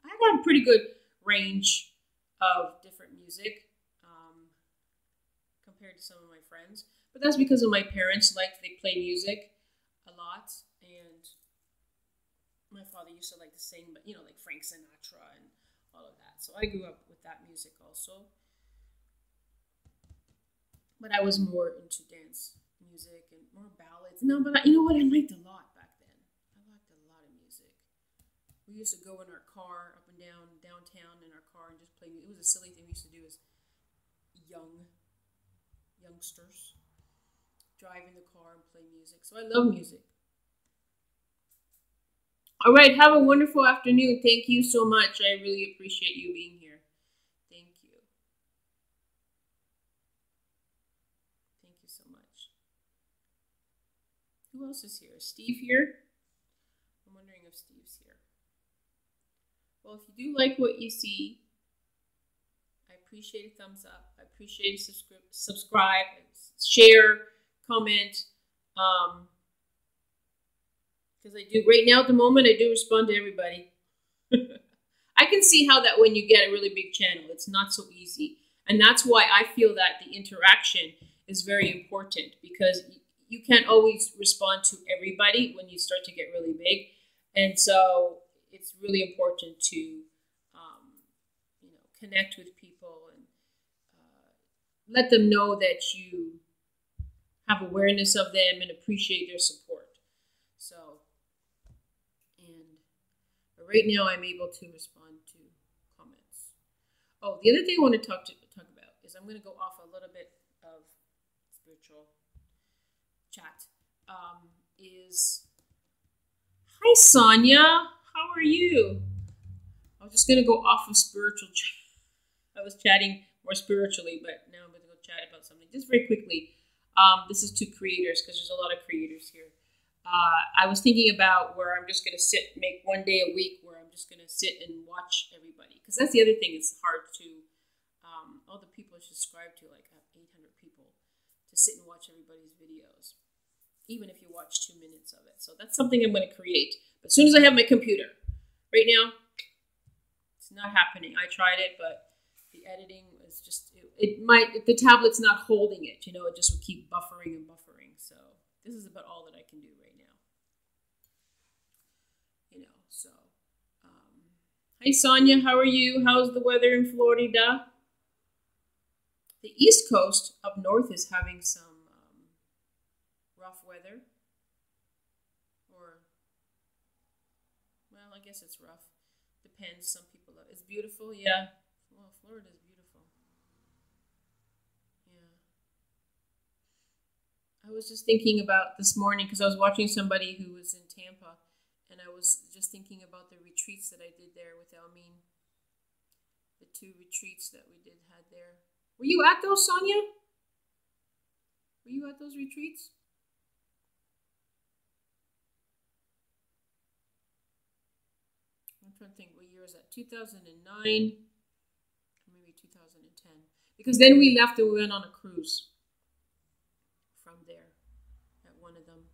I had a pretty good range of different music, compared to some of my friends. But that's because of my parents. They play music a lot, and my father used to like to sing, but like Frank Sinatra and all of that. So I grew up with that music also. But I was more into dance music and more ballads. No, but you know what? I liked a lot back then. I liked a lot of music. We used to go in our car up and down downtown in our car and just play music. It was a silly thing we used to do as youngsters. Drive in the car and play music. So I love music. All right, have a wonderful afternoon. Thank you so much. I really appreciate you being here. Thank you. Thank you so much. Who else is here? Is Steve here? I'm wondering if Steve's here. Well, if you do like what you see, I appreciate a thumbs up. I appreciate a subscribe, share, comment. Because I do, right now at the moment, I do respond to everybody. I can see how that when you get a really big channel, it's not so easy. And that's why I feel that the interaction is very important, because you can't always respond to everybody when you start to get really big. And so it's really important to, connect with people and let them know that you have awareness of them and appreciate their support. So, but right now I'm able to respond to comments. Oh, the other thing I want to talk about is I'm going to go off a little bit of spiritual chat. Is hi Sonia, how are you? I'm just going to go off of spiritual chat. I was chatting more spiritually, but now I'm going to go chat about something just very quickly. This is to creators, because there's a lot of creators here. I was thinking about where I'm just going to make one day a week where I'm just going to sit and watch everybody. Because that's the other thing, it's hard to, all the people I subscribe to, like I have 800 people, to sit and watch everybody's videos, even if you watch 2 minutes of it. So that's something I'm going to create. But as soon as I have my computer, right now, it's not happening. I tried it, but the editing is just, if the tablet's not holding it, it just would keep buffering and buffering. So this is about all that I can do right now. So, hi Sonia, how are you? How's the weather in Florida? The East Coast up north is having some rough weather. Well, I guess it's rough. Depends. Some people love it. It's beautiful, yeah. Well, Florida is beautiful. Yeah. I was just thinking about this morning, because I was watching somebody who was in Tampa, and I was just thinking about the retreats that I did there with Elmine. The 2 retreats that we had there. Were you at those, Sonia? Were you at those retreats? I'm trying to think, what year is that? 2009, maybe 2010. Because then we left and we went on a cruise from there at one of them.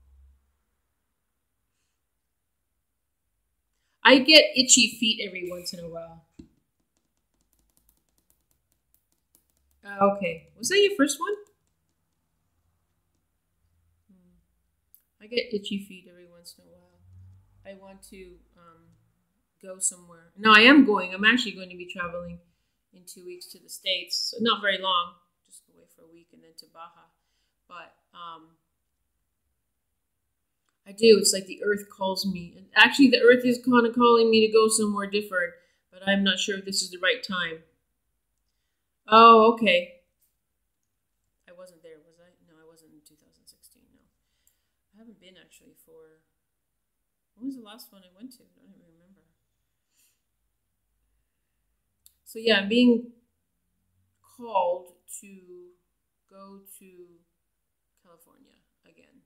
I get itchy feet every once in a while. Okay. Was that your first one? I get itchy feet every once in a while. I want to go somewhere. No, I am going. I'm actually going to be traveling in 2 weeks to the States. So not very long. Just away for a week and then to Baja. But I do. It's like the earth calls me. And actually, the earth is kind of calling me to go somewhere different. But I'm not sure if this is the right time. Oh, okay. I wasn't there, was I? No, I wasn't in 2016. No. I haven't been actually for... When was the last one I went to? I don't even remember. So yeah, I'm being called to go to California again.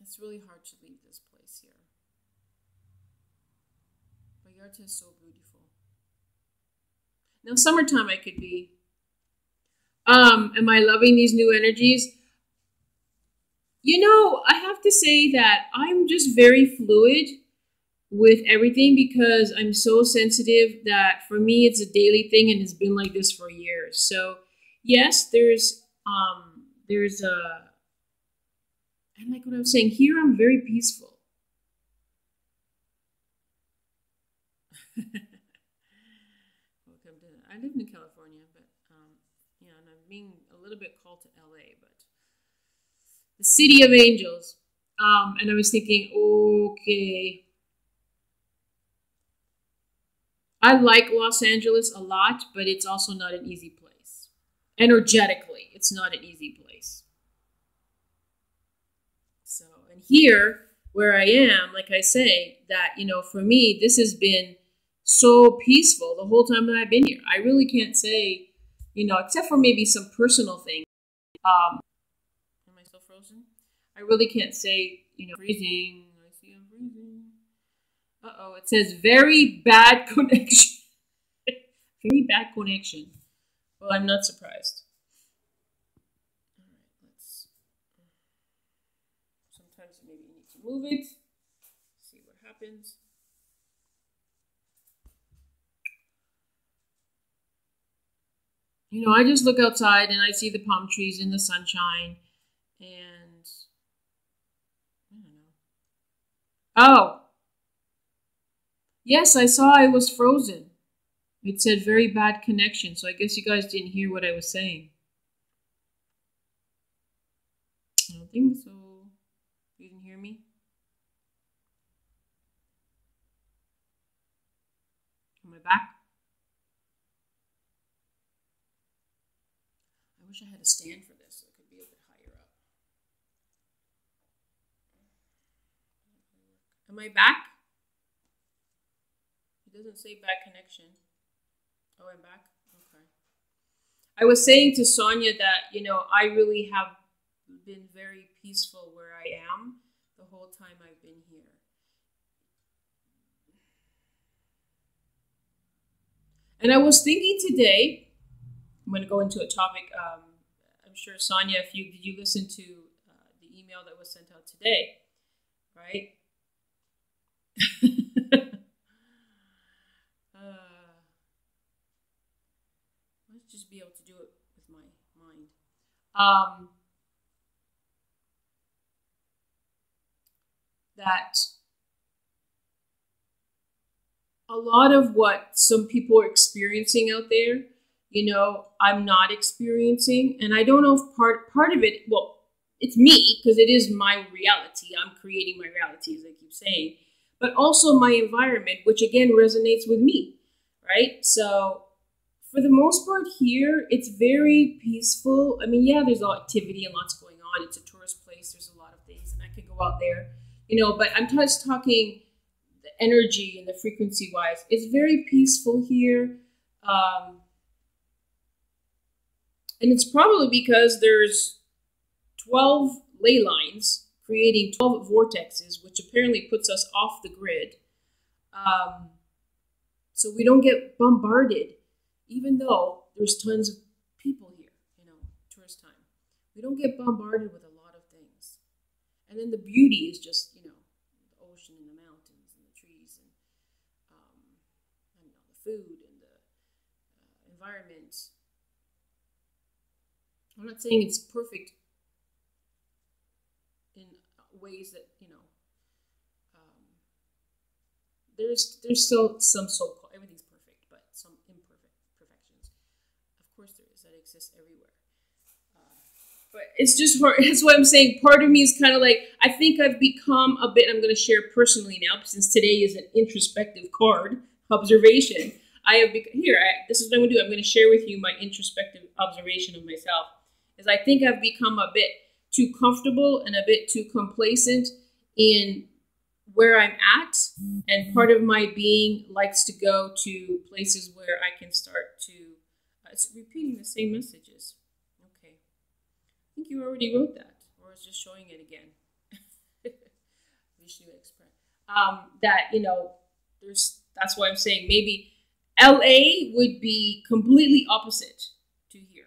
It's really hard to leave this place here. Vallarta is so beautiful. Now, summertime I could be. Am I loving these new energies? I have to say that I'm just very fluid with everything because I'm so sensitive that for me it's a daily thing and it's been like this for years. So yes, there's a, and like what I was saying here, I'm very peaceful. Welcome to, I live in California, but yeah, and I'm being a little bit called to LA, but the city of angels. And I was thinking, okay, I like Los Angeles a lot, but it's also not an easy place. Energetically, it's not an easy place. So, and here, where I am, like I say, that, you know, for me, this has been so peaceful the whole time that I've been here. I really can't say, you know, except for maybe some personal things. Am I still frozen? I really can't say, you know, freezing. I see I'm freezing. Uh-oh, it says very bad connection. Very bad connection. Well, I'm not surprised. All right, let's. Sometimes maybe you need to move it. See what happens. You know, I just look outside and I see the palm trees in the sunshine, and I don't know. Oh, yes, I saw I was frozen. It said very bad connection, so I guess you guys didn't hear what I was saying. I don't think so. You didn't hear me? Am I back? I wish I had a stand for this so it could be a bit higher up. Am I back? It doesn't say bad connection. Oh, I'm back? Okay. I was saying to Sonia that, you know, I really have been very peaceful where I am the whole time I've been here. And I was thinking today, I'm going to go into a topic, I'm sure, Sonia, did you listen to the email that was sent out today, right? Let's just be able to do it with my mind. That a lot of what some people are experiencing out there, you know, I'm not experiencing. And I don't know if part of it, well, it's me, because it is my reality. I'm creating my reality, as I keep saying. But also my environment, which again resonates with me, right? So for the most part here, it's very peaceful. I mean, yeah, there's a lot of activity and lots going on. It's a tourist place. There's a lot of things, and I could go out there, you know, but I'm just talking the energy and the frequency wise. It's very peaceful here. And it's probably because there's 12 ley lines creating 12 vortexes, which apparently puts us off the grid. So we don't get bombarded, even though there's tons of people here, you know, tourist time. We don't get bombarded with a lot of things. And then the beauty is just, you know, the ocean and the mountains and the trees and, I don't know, the food and the environment. I'm not saying it's perfect in ways that, you know, there's still some so-called, everything's perfect, but some imperfections. Of course there is, that exists everywhere. But it's just hard, that's what I'm saying. Part of me is kind of like, I think I've become a bit, I'm going to share personally now, since today is an introspective card, observation. I have become, this is what I'm going to do. I'm going to share with you my introspective observation of myself. Is I think I've become a bit too comfortable and a bit too complacent in where I'm at. And part of my being likes to go to places where I can start to, it's repeating the same messages. Okay. I think you already wrote that, or it's just showing it again. That, you know, that's why I'm saying maybe LA would be completely opposite to here.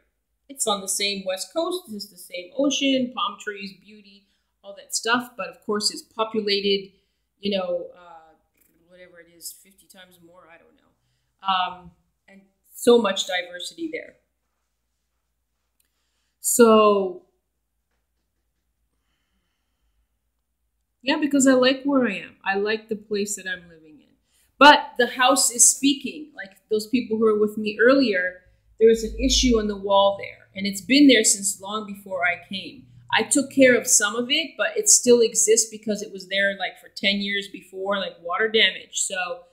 It's on the same West Coast, it's the same ocean, palm trees, beauty, all that stuff. But of course it's populated, you know, is 50 times more. I don't know. And so much diversity there. So, yeah, because I like where I am. I like the place that I'm living in. But the house is speaking. Like those people who were with me earlier, there was an issue on the wall there. And it's been there since long before I came. I took care of some of it, but it still exists because it was there like for 10 years before, like water damage. So,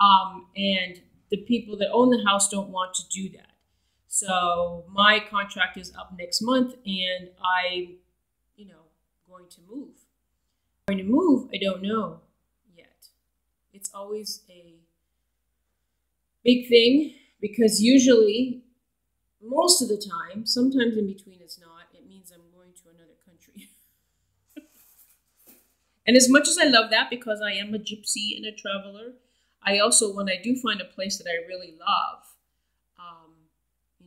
and the people that own the house don't want to do that. So my contract is up next month and I'm, going to move. Going to move, I don't know yet. It's always a big thing because usually, most of the time, sometimes in between it's not, it means I'm going to another country. And as much as I love that because I am a gypsy and a traveler, I also, when I do find a place that I really love,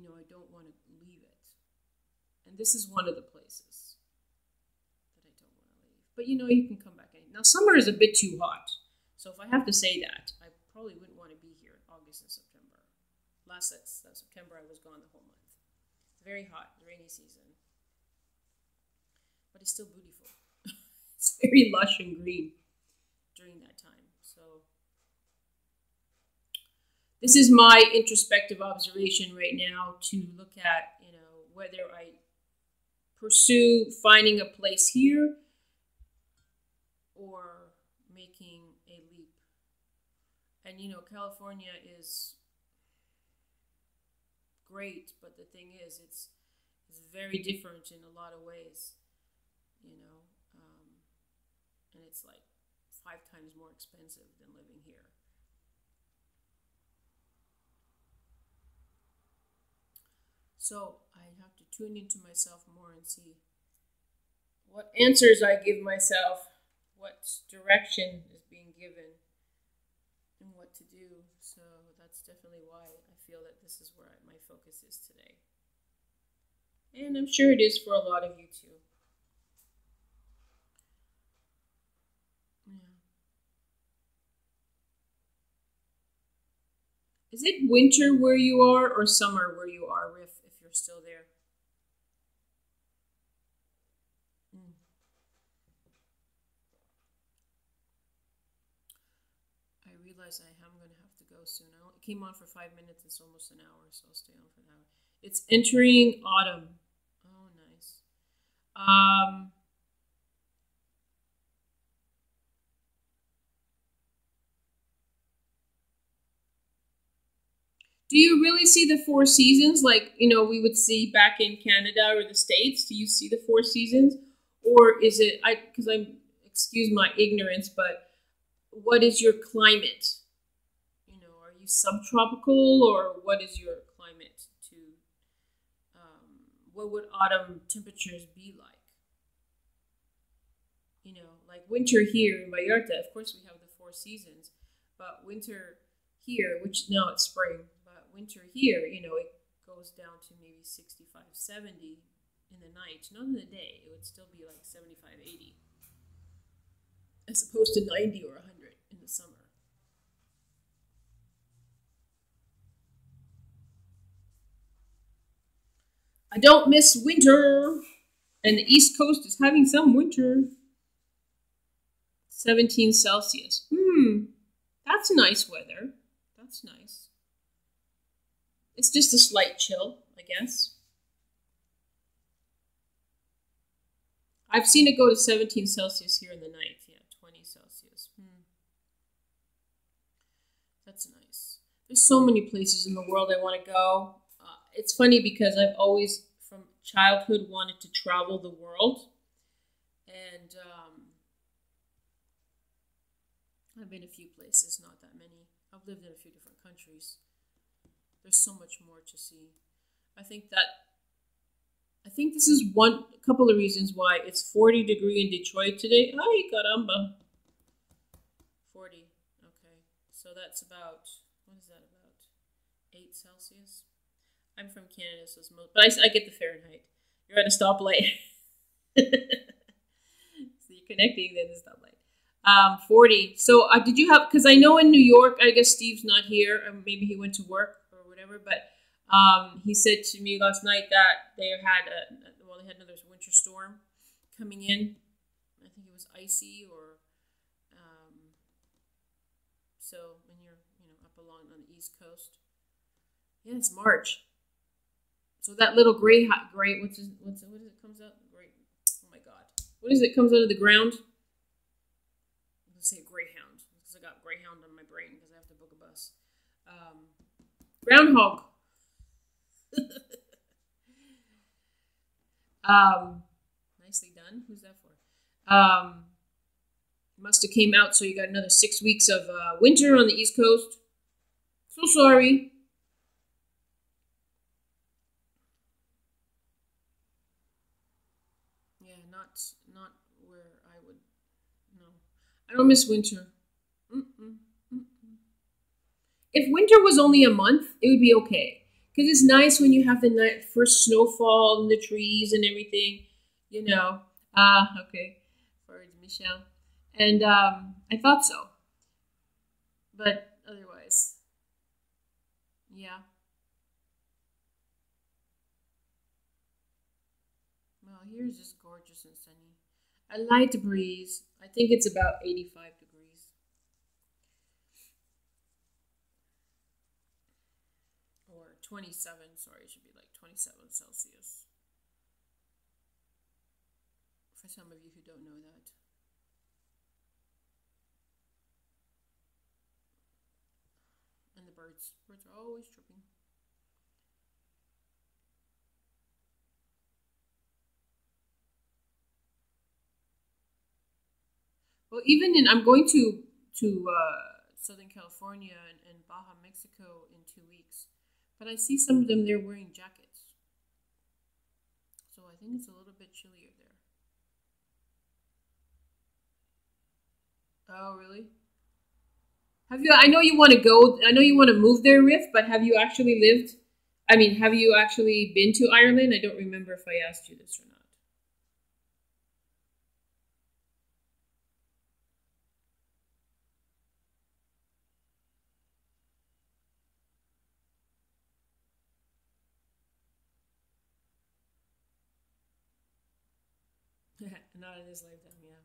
I don't want to leave it. And this is one of the places that I don't want to leave. But you can come back in. Now, summer is a bit too hot. So if I have to say that, I probably wouldn't want to be here in August and September. Last September, I was gone the whole month. It's very hot, rainy season. But it's still beautiful. It's very lush and green during that time. So this is my introspective observation right now to look at, whether I pursue finding a place here or making a leap. And, California is great, but the thing is, it's very different in a lot of ways, and it's like 5 times more expensive than living here. So I have to tune into myself more and see what answers I give myself, what direction is being given, and what to do. So that's definitely why I feel that this is where my focus is today. And I'm sure it is for a lot of you too. Yeah. Is it winter where you are or summer where you are, Riff, if you're still there? I realize I am going to have to go soon. It came on for 5 minutes. It's almost an hour, so I'll stay on for an hour. It's entering autumn. Oh, nice. Do you really see the 4 seasons like, we would see back in Canada or the States? Do you see the 4 seasons? Or is it, excuse my ignorance, but what is your climate? Are you subtropical or what is your climate to, what would autumn temperatures be like? Like winter here in Vallarta, of course we have the 4 seasons, but winter here, which now it's spring, but winter here, it goes down to maybe 65, 70 in the night. Not in the day, it would still be like 75, 80, as opposed to 90 or 100 in the summer. I don't miss winter, and the East Coast is having some winter. 17 Celsius. That's nice weather. That's nice. It's just a slight chill, I guess. I've seen it go to 17 Celsius here in the night. Yeah, 20 Celsius. That's nice. There's so many places in the world I want to go. It's funny because I've always, from childhood, wanted to travel the world. And I've been a few places, not that many. I've lived in a few different countries. There's so much more to see. I think this is a couple of reasons why it's 40 degrees in Detroit today. Ay, caramba. 40. Okay. So that's about, what is that about? 8 Celsius? I'm from Canada, so it's most, but I get the Fahrenheit. You're at a stoplight. So you're connecting, then the stoplight. 40. So did you have, because I know in New York, I guess Steve's not here, or maybe he went to work or whatever, but he said to me last night that they had they had another winter storm coming in. I think it was icy or, so when you're, up along on the East Coast. Yeah, it's March. So that little gray, what is it comes out? Gray, oh my God. What is it comes out of the ground? Let's say greyhound, because I got greyhound on my brain because I have to book a bus. Groundhog. Nicely done. Who's that for? Must have came out, so you got another 6 weeks of winter on the East Coast. So sorry. Yeah, not where I would. No, I don't miss winter. If winter was only a month, it would be okay. Because it's nice when you have the first snowfall and the trees and everything, Okay. For Michelle. And I thought so. But otherwise, yeah. Well, here's just gorgeous and sunny. A light breeze. I think it's about 85 degrees. Or 27, sorry, it should be like 27 Celsius. For some of you who don't know that. And the birds are always chirping. Well, I'm going to Southern California and Baja, Mexico in 2 weeks. But I see some of them, they're wearing jackets. So I think it's a little bit chillier there. Oh, really? I know you want to go, I know you want to move there, Riff, but have you actually have you actually been to Ireland? I don't remember if I asked you this or not. Not in this lifetime, yeah.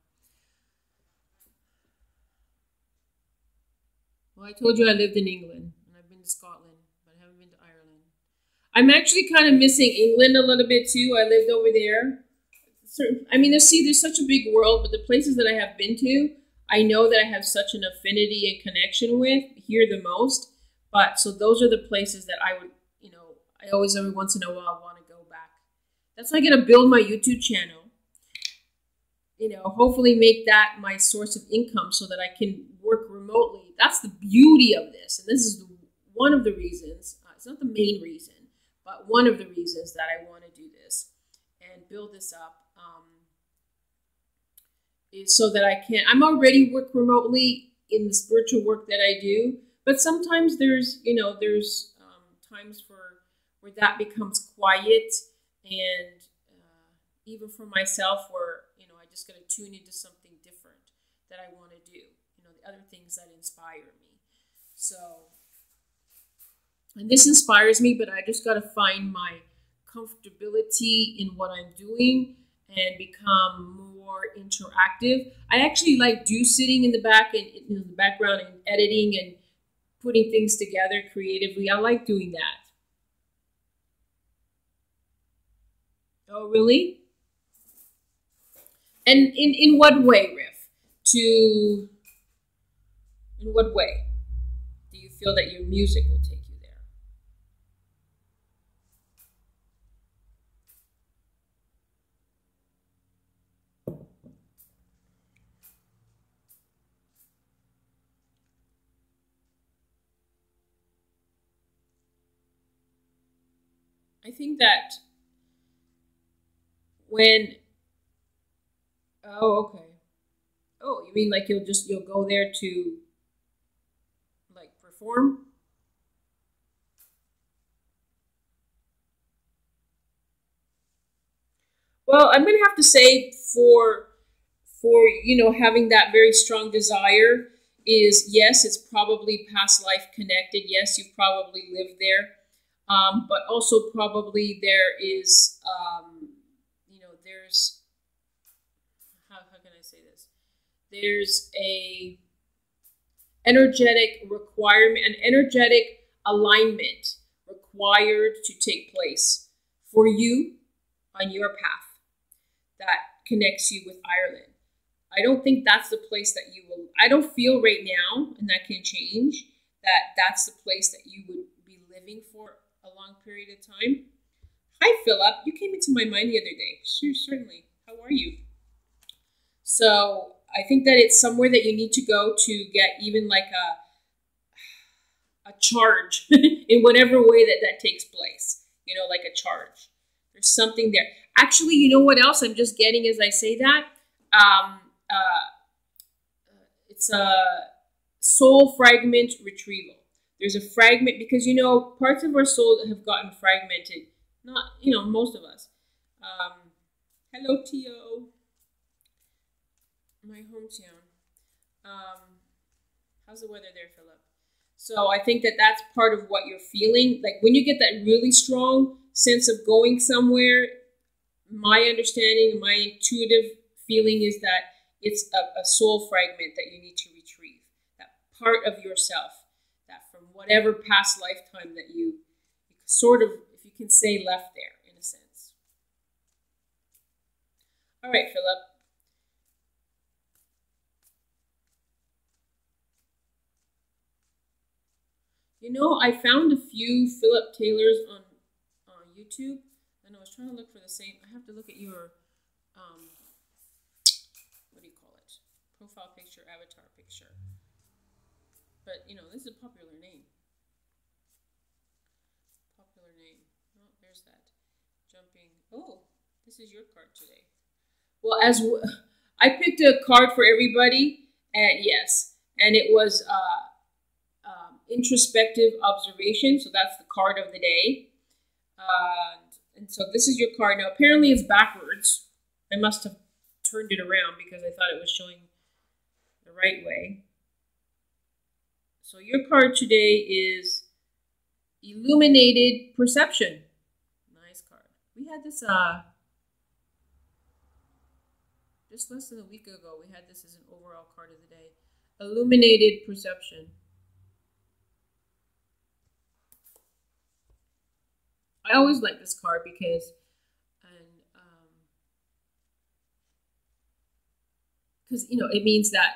Well, I told you I lived in England, and I've been to Scotland, but I haven't been to Ireland. I'm actually kind of missing England a little bit, too. I lived over there. There's such a big world, but the places that I have been to, I know that I have such an affinity and connection with here the most. But, so those are the places that I would, I always, every once in a while, want to go back. That's why I got to build my YouTube channel. Hopefully make that my source of income so that I can work remotely. That's the beauty of this. And this is one of the reasons, it's not the main reason, but one of the reasons that I want to do this and build this up is so that I'm already work remotely in the spiritual work that I do, but sometimes there's times where that becomes quiet and even for myself where, I just got to tune into something different that I want to do, the other things that inspire me. So, and this inspires me, but I just got to find my comfortability in what I'm doing and become more interactive. I actually sitting in the background and editing and putting things together creatively. I like doing that. Oh, really? And in what way, Riff? In what way do you feel that your music will take you there? I think that oh, okay. Oh, you mean like you'll go there to perform? Well, I'm gonna have to say for, you know, having that very strong desire is, yes, it's probably past life connected. Yes, you've probably lived there. But also probably there is, you know, there's, how can I say this? There's a energetic requirement, an energetic alignment required to take place for you on your path that connects you with Ireland. I don't think that's the place that you will, I don't feel right now, and that can change, that that's the place that you would be living for a long period of time. Hi, Philip. You came into my mind the other day. Sure, certainly. How are you? So I think that it's somewhere that you need to go to get even like a charge in whatever way that that takes place. You know, like a charge. There's something there. Actually, you know what else I'm just getting as I say that? It's a soul fragment retrieval. There's a fragment because, you know, parts of our soul have gotten fragmented. Not, you know, most of us. Hello, Tio. My hometown. How's the weather there, Philip? So I think that that's part of what you're feeling. Like when you get that really strong sense of going somewhere, my understanding, my intuitive feeling is that it's a soul fragment that you need to retrieve. That part of yourself, that from whatever past lifetime that you sort of, if you can say, left there in a sense. All right, Philip. You know, I found a few Philip Taylors on YouTube, and I was trying to look for the same. I have to look at your, what do you call it? Profile picture, avatar picture. But, you know, this is a popular name. Popular name. Oh, there's that. Jumping. Oh, this is your card today. Well, I picked a card for everybody, and yes, and it was introspective observation. So that's the card of the day. And so this is your card. Now, apparently it's backwards. I must have turned it around because I thought it was showing the right way. So your card today is Illuminated Perception. Nice card. We had this just less than a week ago. We had this as an overall card of the day. Illuminated Perception. I always like this card because, you know, it means that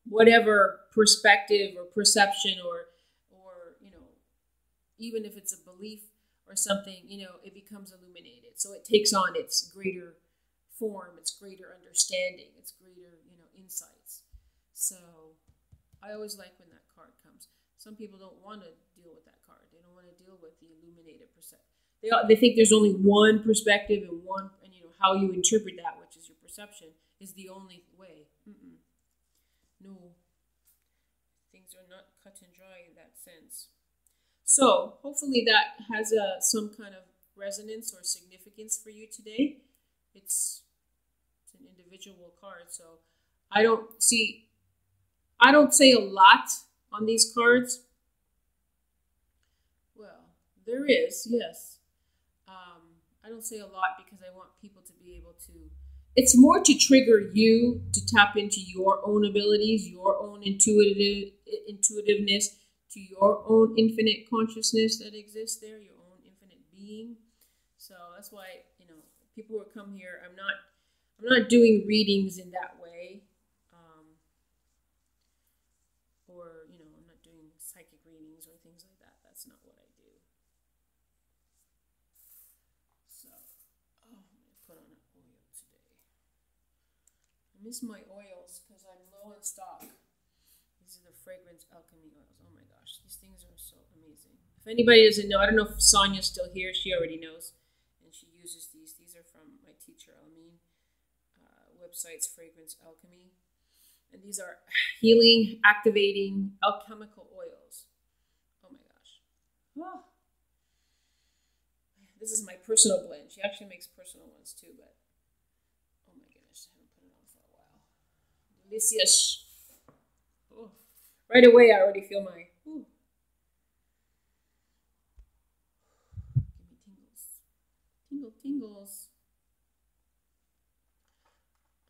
whatever perspective or perception or you know, even if it's a belief or something, you know, it becomes illuminated. So it takes on its greater form, its greater understanding, its greater, you know, insights. So I always like when that card comes. Some people don't want to deal with that card. They don't want to deal with the illuminated perception. They think there's only one perspective and one, and you know how you interpret that, which is your perception, is the only way. No, things are not cut and dry in that sense. So hopefully that has some kind of resonance or significance for you today. It's an individual card, so I don't say a lot on these cards. Well, there is, yes. I don't say a lot because I want people to be able to, it's more to trigger you to tap into your own abilities, your own intuitiveness, to your own infinite consciousness that exists there, your own infinite being. So that's why, you know, people who come here, I'm not doing readings in that way. Or, you know, I'm not doing psychic readings or things like that. That's not what I do. So, I'm going to put on an oil today. I miss my oils because I'm low in stock. These are the Fragrance Alchemy oils. Oh my gosh, these things are so amazing. If anybody doesn't know, I don't know if Sonia's still here. She already knows. And she uses these. These are from my teacher, Almeen. Website's Fragrance Alchemy. And these are healing, activating, alchemical oils. Oh my gosh. Oh. This is my personal blend. She actually makes personal ones too, but oh my goodness, I haven't Delicious. Oh. Right away, I already feel my. Ooh. Give me tingles. Tingles.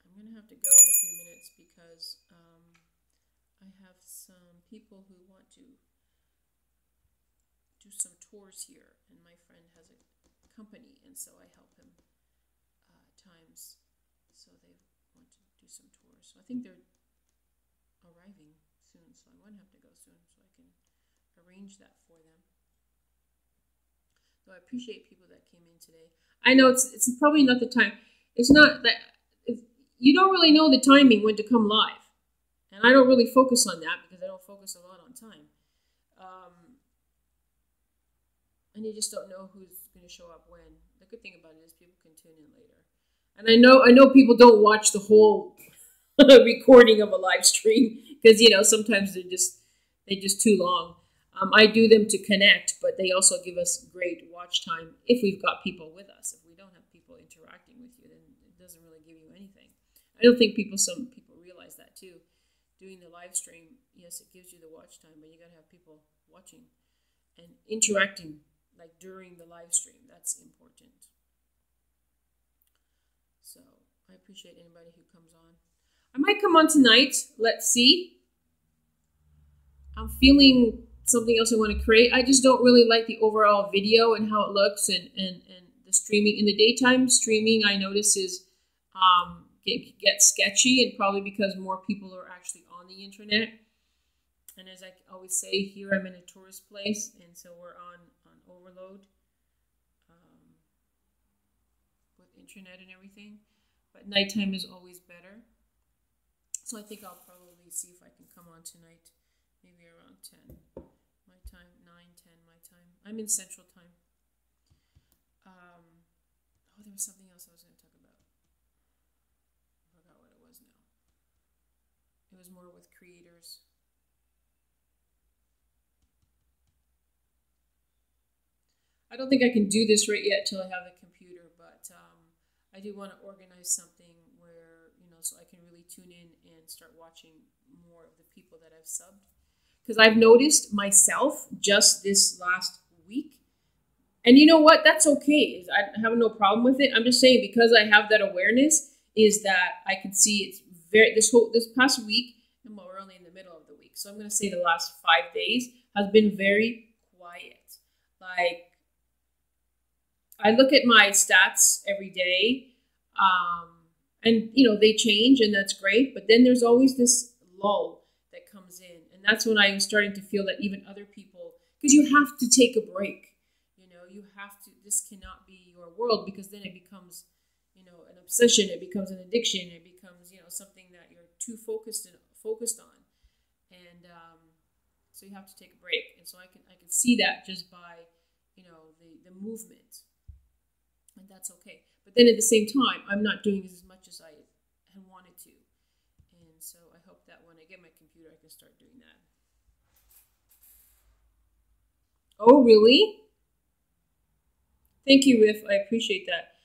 I'm going to have to go in a few minutes because I have some people who want to do some tours here, and my friend has a company, and so I help him times. So they want to do some tours. So I think they're arriving soon, so I'm going to have to go soon so I can arrange that for them. So I appreciate people that came in today. I know it's probably not the time. It's not that you don't really know the timing when to come live, and I don't really focus on that because I don't focus a lot on time. And you just don't know who's going to show up when. The good thing about it is people can tune in later. And I know people don't watch the whole recording of a live stream because sometimes they're just too long. I do them to connect, but they also give us great watch time if we've got people with us. If we don't have people interacting with you, then it doesn't really give you anything. I don't think some people realize that too. Doing the live stream, yes, it gives you the watch time, but you got to have people watching and interacting like during the live stream. That's important. So I appreciate anybody who comes on. I might come on tonight. Let's see. I'm feeling something else I want to create. I just don't really like the overall video and how it looks and the streaming. In the daytime, streaming I notice is get sketchy, and probably because more people are actually on the internet. And as I always say, here I'm in a tourist place, and so we're on overload with internet and everything. But nighttime is always better. So I think I'll probably see if I can come on tonight, maybe around 10 my time, 9:10 my time. I'm in Central Time. There was something else I was going to talk about. I forgot what it was now. It was more with creators. I don't think I can do this right yet till I have a computer, but I do want to organize something where, so I can really tune in and start watching more of the people that I've subbed. Because I've noticed myself just this last week, and you know what? That's okay. I have no problem with it. I'm just saying, because I have that awareness, is that I can see it's this past week, and we're only in the middle of the week. So I'm going to say the last 5 days has been very quiet. Like, I look at my stats every day, and they change, and that's great. But then there's always this lull that comes in, and that's when I was starting to feel that even other people, because you have to take a break. You have to. This cannot be your world, because then it becomes, an obsession. It becomes an addiction. It becomes, something that you're too focused on, and so you have to take a break. And so I can see that just by, the movement. And that's okay. But then at the same time, I'm not doing as much as I had wanted to. And so I hope that when I get my computer, I can start doing that. Oh, really? Thank you, Riff. I appreciate that.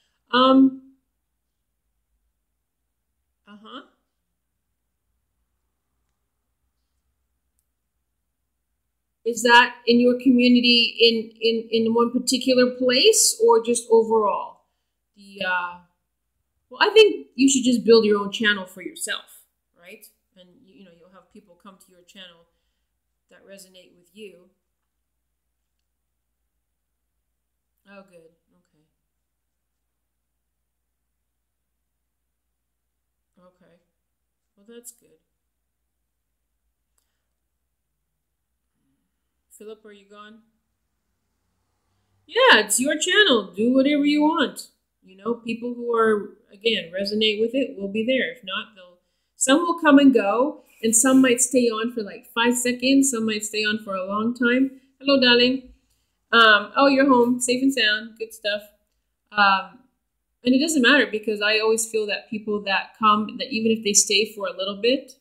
Is that in your community in one particular place, or just overall? Well, I think you should just build your own channel for yourself, right? And you'll have people come to your channel that resonate with you. Oh, good. Okay. Well, that's good. Philip, are you gone? Yeah, it's your channel. Do whatever you want. People who are, again, resonate with it will be there. If not, some will come and go, and some might stay on for like 5 seconds. Some might stay on for a long time. Hello, darling. Oh, you're home, safe and sound. Good stuff. And it doesn't matter, because I always feel that people that come, that even if they stay for a little bit,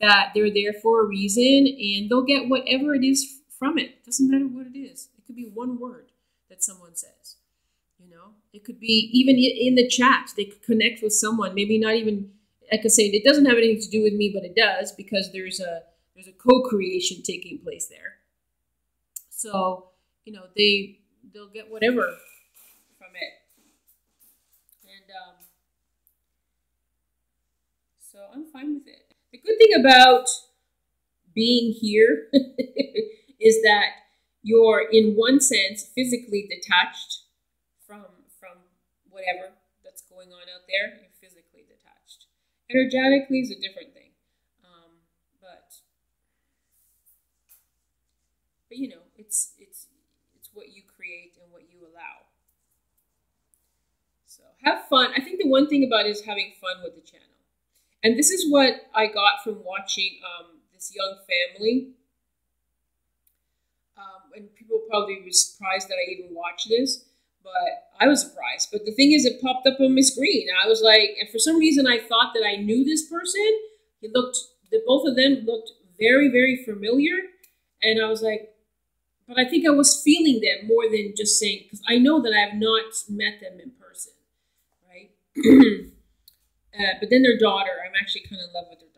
that they're there for a reason, and they'll get whatever it is from it. Doesn't matter what it is. It could be one word that someone says. It could be even in the chat. They could connect with someone. Maybe not even like I said, it doesn't have anything to do with me, but it does, because there's a co-creation taking place there. So, they'll get whatever from it. And so I'm fine with it. The good thing about being here is that you're, in one sense, physically detached from whatever that's going on out there. You're physically detached. Energetically is a different thing. But it's what you create and what you allow. So have fun. I think the one thing about it is having fun with the channel. And this is what I got from watching this young family. And people probably were surprised that I even watched this, but I was surprised. But the thing is, it popped up on my screen. I was like, and for some reason, I thought that I knew this person. Both of them looked very, very familiar. And I was like, but I think I was feeling them more than just saying, because I know that I have not met them in person, right? But then their daughter, I'm actually kind of in love with their daughter.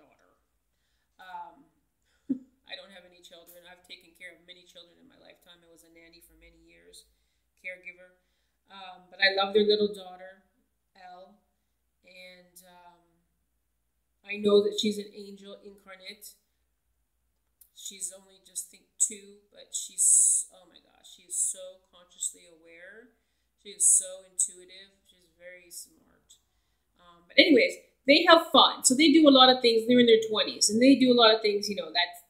I don't have any children. I've taken care of many children in my lifetime. I was a nanny for many years, caregiver. But I love their little daughter, Elle. And I know that she's an angel incarnate. She's only just 2, but she's, oh my gosh, she is so consciously aware. She is so intuitive. She's very smart. But anyways, they have fun. So they do a lot of things. They're in their 20s, and they do a lot of things, that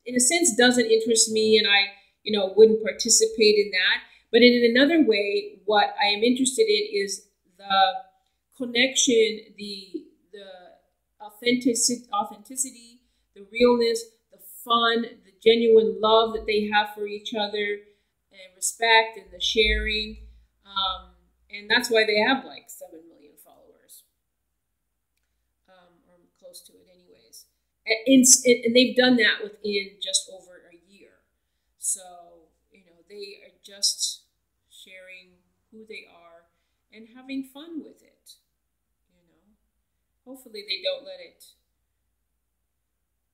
in a sense doesn't interest me, and I, wouldn't participate in that. But in another way, what I am interested in is the connection, the authenticity, the realness, the fun, the genuine love that they have for each other, and respect, and the sharing. And that's why they have like 7 million followers, or close to it anyways. And they've done that within just over a year. So, they are just sharing who they are and having fun with it. Hopefully they don't let it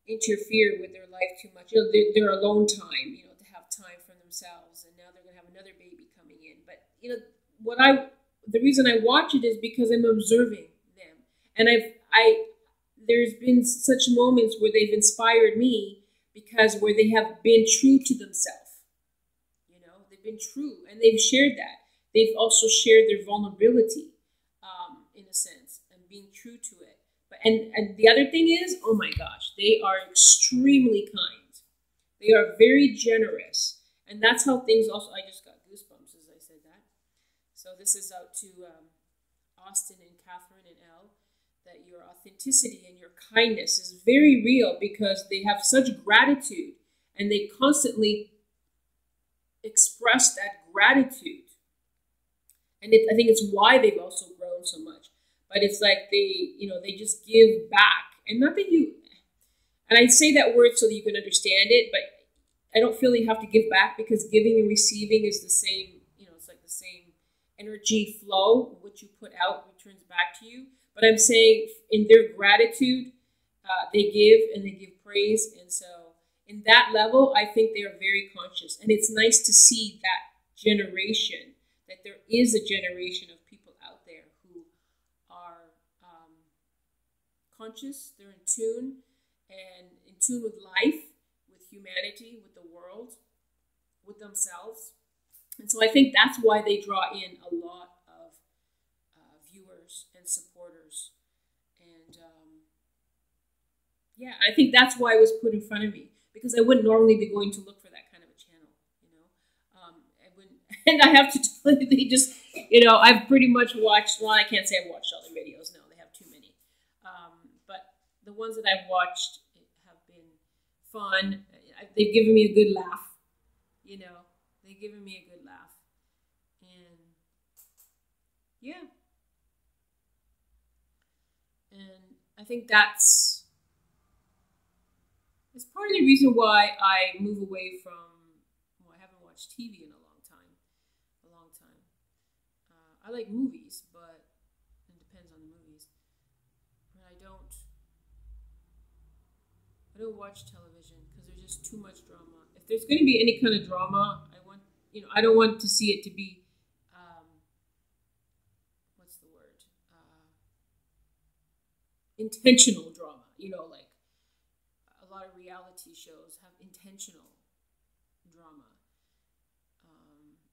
interfere with their life too much. Their alone time, to have time for themselves. And now they're going to have another baby coming in. But, the reason I watch it is because I'm observing them. And there's been such moments where they've inspired me, because where they have been true to themselves. They've been true, and they've shared that. They've also shared their vulnerability, in a sense, and being true to it. And the other thing is, oh my gosh, they are extremely kind. They are very generous. And that's how things also, I just got goosebumps as I said that. So this is out to Austin and Catherine and Elle, that your authenticity and your kindness is very real, because they have such gratitude, and they constantly express that gratitude. And I think it's why they've also grown so much. But it's like they just give back. And not that and I say that word so that you can understand it, but I don't feel you have to give back, because giving and receiving is the same, it's like the same energy flow. What you put out returns back to you. But I'm saying in their gratitude, they give, and they give praise. And so in that level, I think they are very conscious. And it's nice to see that generation, that there is a generation of people out there who are conscious, they're in tune, and in tune with life, with humanity, with the world, with themselves. And so I think that's why they draw in a lot of viewers and supporters. And I think that's why it was put in front of me, because I wouldn't normally be going to look for that kind of a channel, I wouldn't. And I have to tell you, they just, I've pretty much watched, well, I can't say I've watched all their videos, no, they have too many. But the ones that I've watched have been fun. They've given me a good laugh, they've given me a good laugh. And yeah. And I think it's part of the reason why I move away from, I haven't watched TV in a long time. I like movies, but it depends on the movies. But I I don't watch television because there's just too much drama. If there's going to be any kind of drama, I don't want to see it to be, what's the word? Intentional drama. Like a lot of reality shows have intentional drama.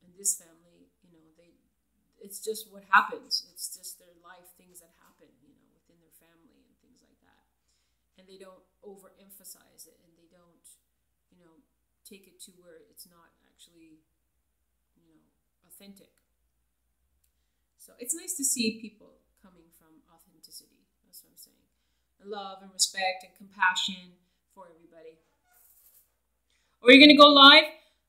And this family, it's just what happens. It's just their life, things that happen, within their family and things like that. And they don't overemphasize it, and they don't, take it to where it's not actually, authentic. So it's nice to see people coming from authenticity. That's what I'm saying. And love and respect and compassion for everybody. Are you going to go live?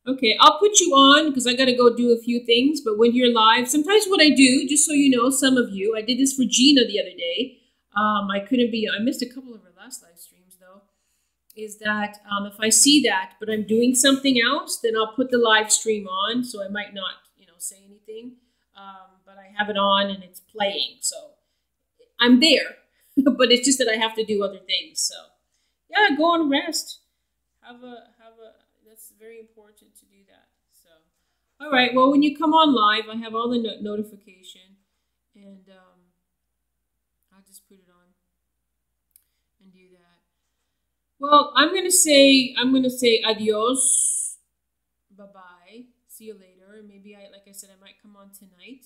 Okay, I'll put you on because I got to go do a few things. But when you're live, sometimes what I do, just so you know, some of you, I did this for Gina the other day. I missed a couple of her last live streams though, is that if I see that, but I'm doing something else, then I'll put the live stream on. So I might not, say anything, but I have it on and it's playing. So I'm there, but it's just that I have to do other things. So yeah, go and rest. That's very important to do that. So, all right. Well, when you come on live, I have all the notification, and I'll just put it on and do that. Well, I'm gonna say adios, bye bye, see you later. Maybe like I said, I might come on tonight,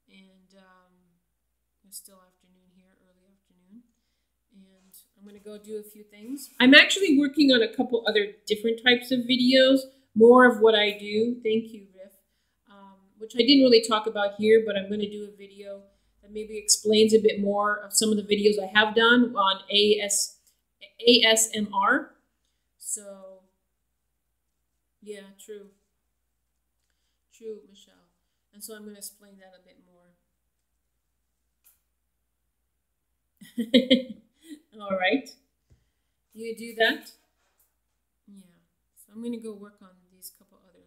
and it's still afternoon here, early afternoon, and I'm gonna go do a few things. I'm actually working on a couple other different types of videos, more of what I do. Thank you, Riff. Which I didn't really talk about here, but I'm gonna do a video that maybe explains a bit more of some of the videos I have done on ASMR. So, yeah, true, Michelle. And so I'm going to explain that a bit more. All right. You do that? Yeah. So I'm going to go work on these couple other,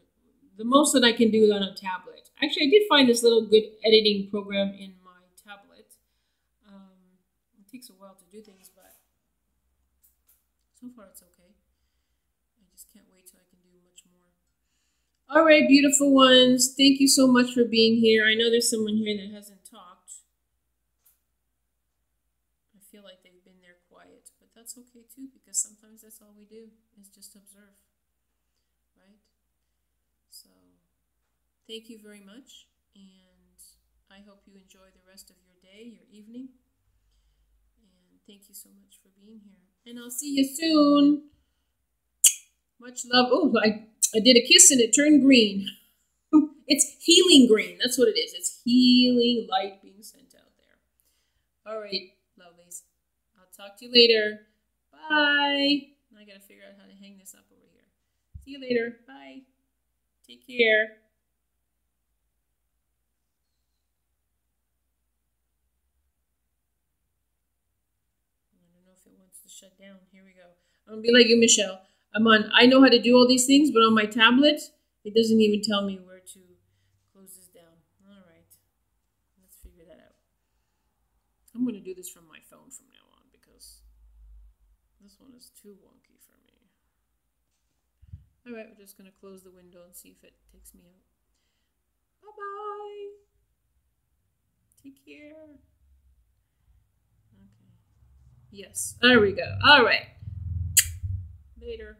the most that I can do on a tablet. Actually, I did find this little good editing program in my tablet. It takes a while to do things, but so far it's okay. I just can't wait till I can do much more. All right, beautiful ones. Thank you so much for being here. I know there's someone here that hasn't talked. I feel like they've been there quiet, but that's okay too, because sometimes that's all we do is just observe, right? So thank you very much, and I hope you enjoy the rest of your day, your evening. And thank you so much for being here. And I'll see you soon. Much love. Oh, I did a kiss and it turned green. It's healing green. That's what it is. It's healing light being sent out there. All right, lovelies. I'll talk to you later. Bye. I got to figure out how to hang this up over here. See you later. Bye. Take care. It wants to shut down. Here we go. I'm gonna be like you, Michelle. I know how to do all these things, but on my tablet, it doesn't even tell me where to close this down. All right, let's figure that out. I'm gonna do this from my phone from now on because this one is too wonky for me. All right, we're just gonna close the window and see if it takes me out. Bye-bye. Take care. Okay. Yes, there we go. All right. Later.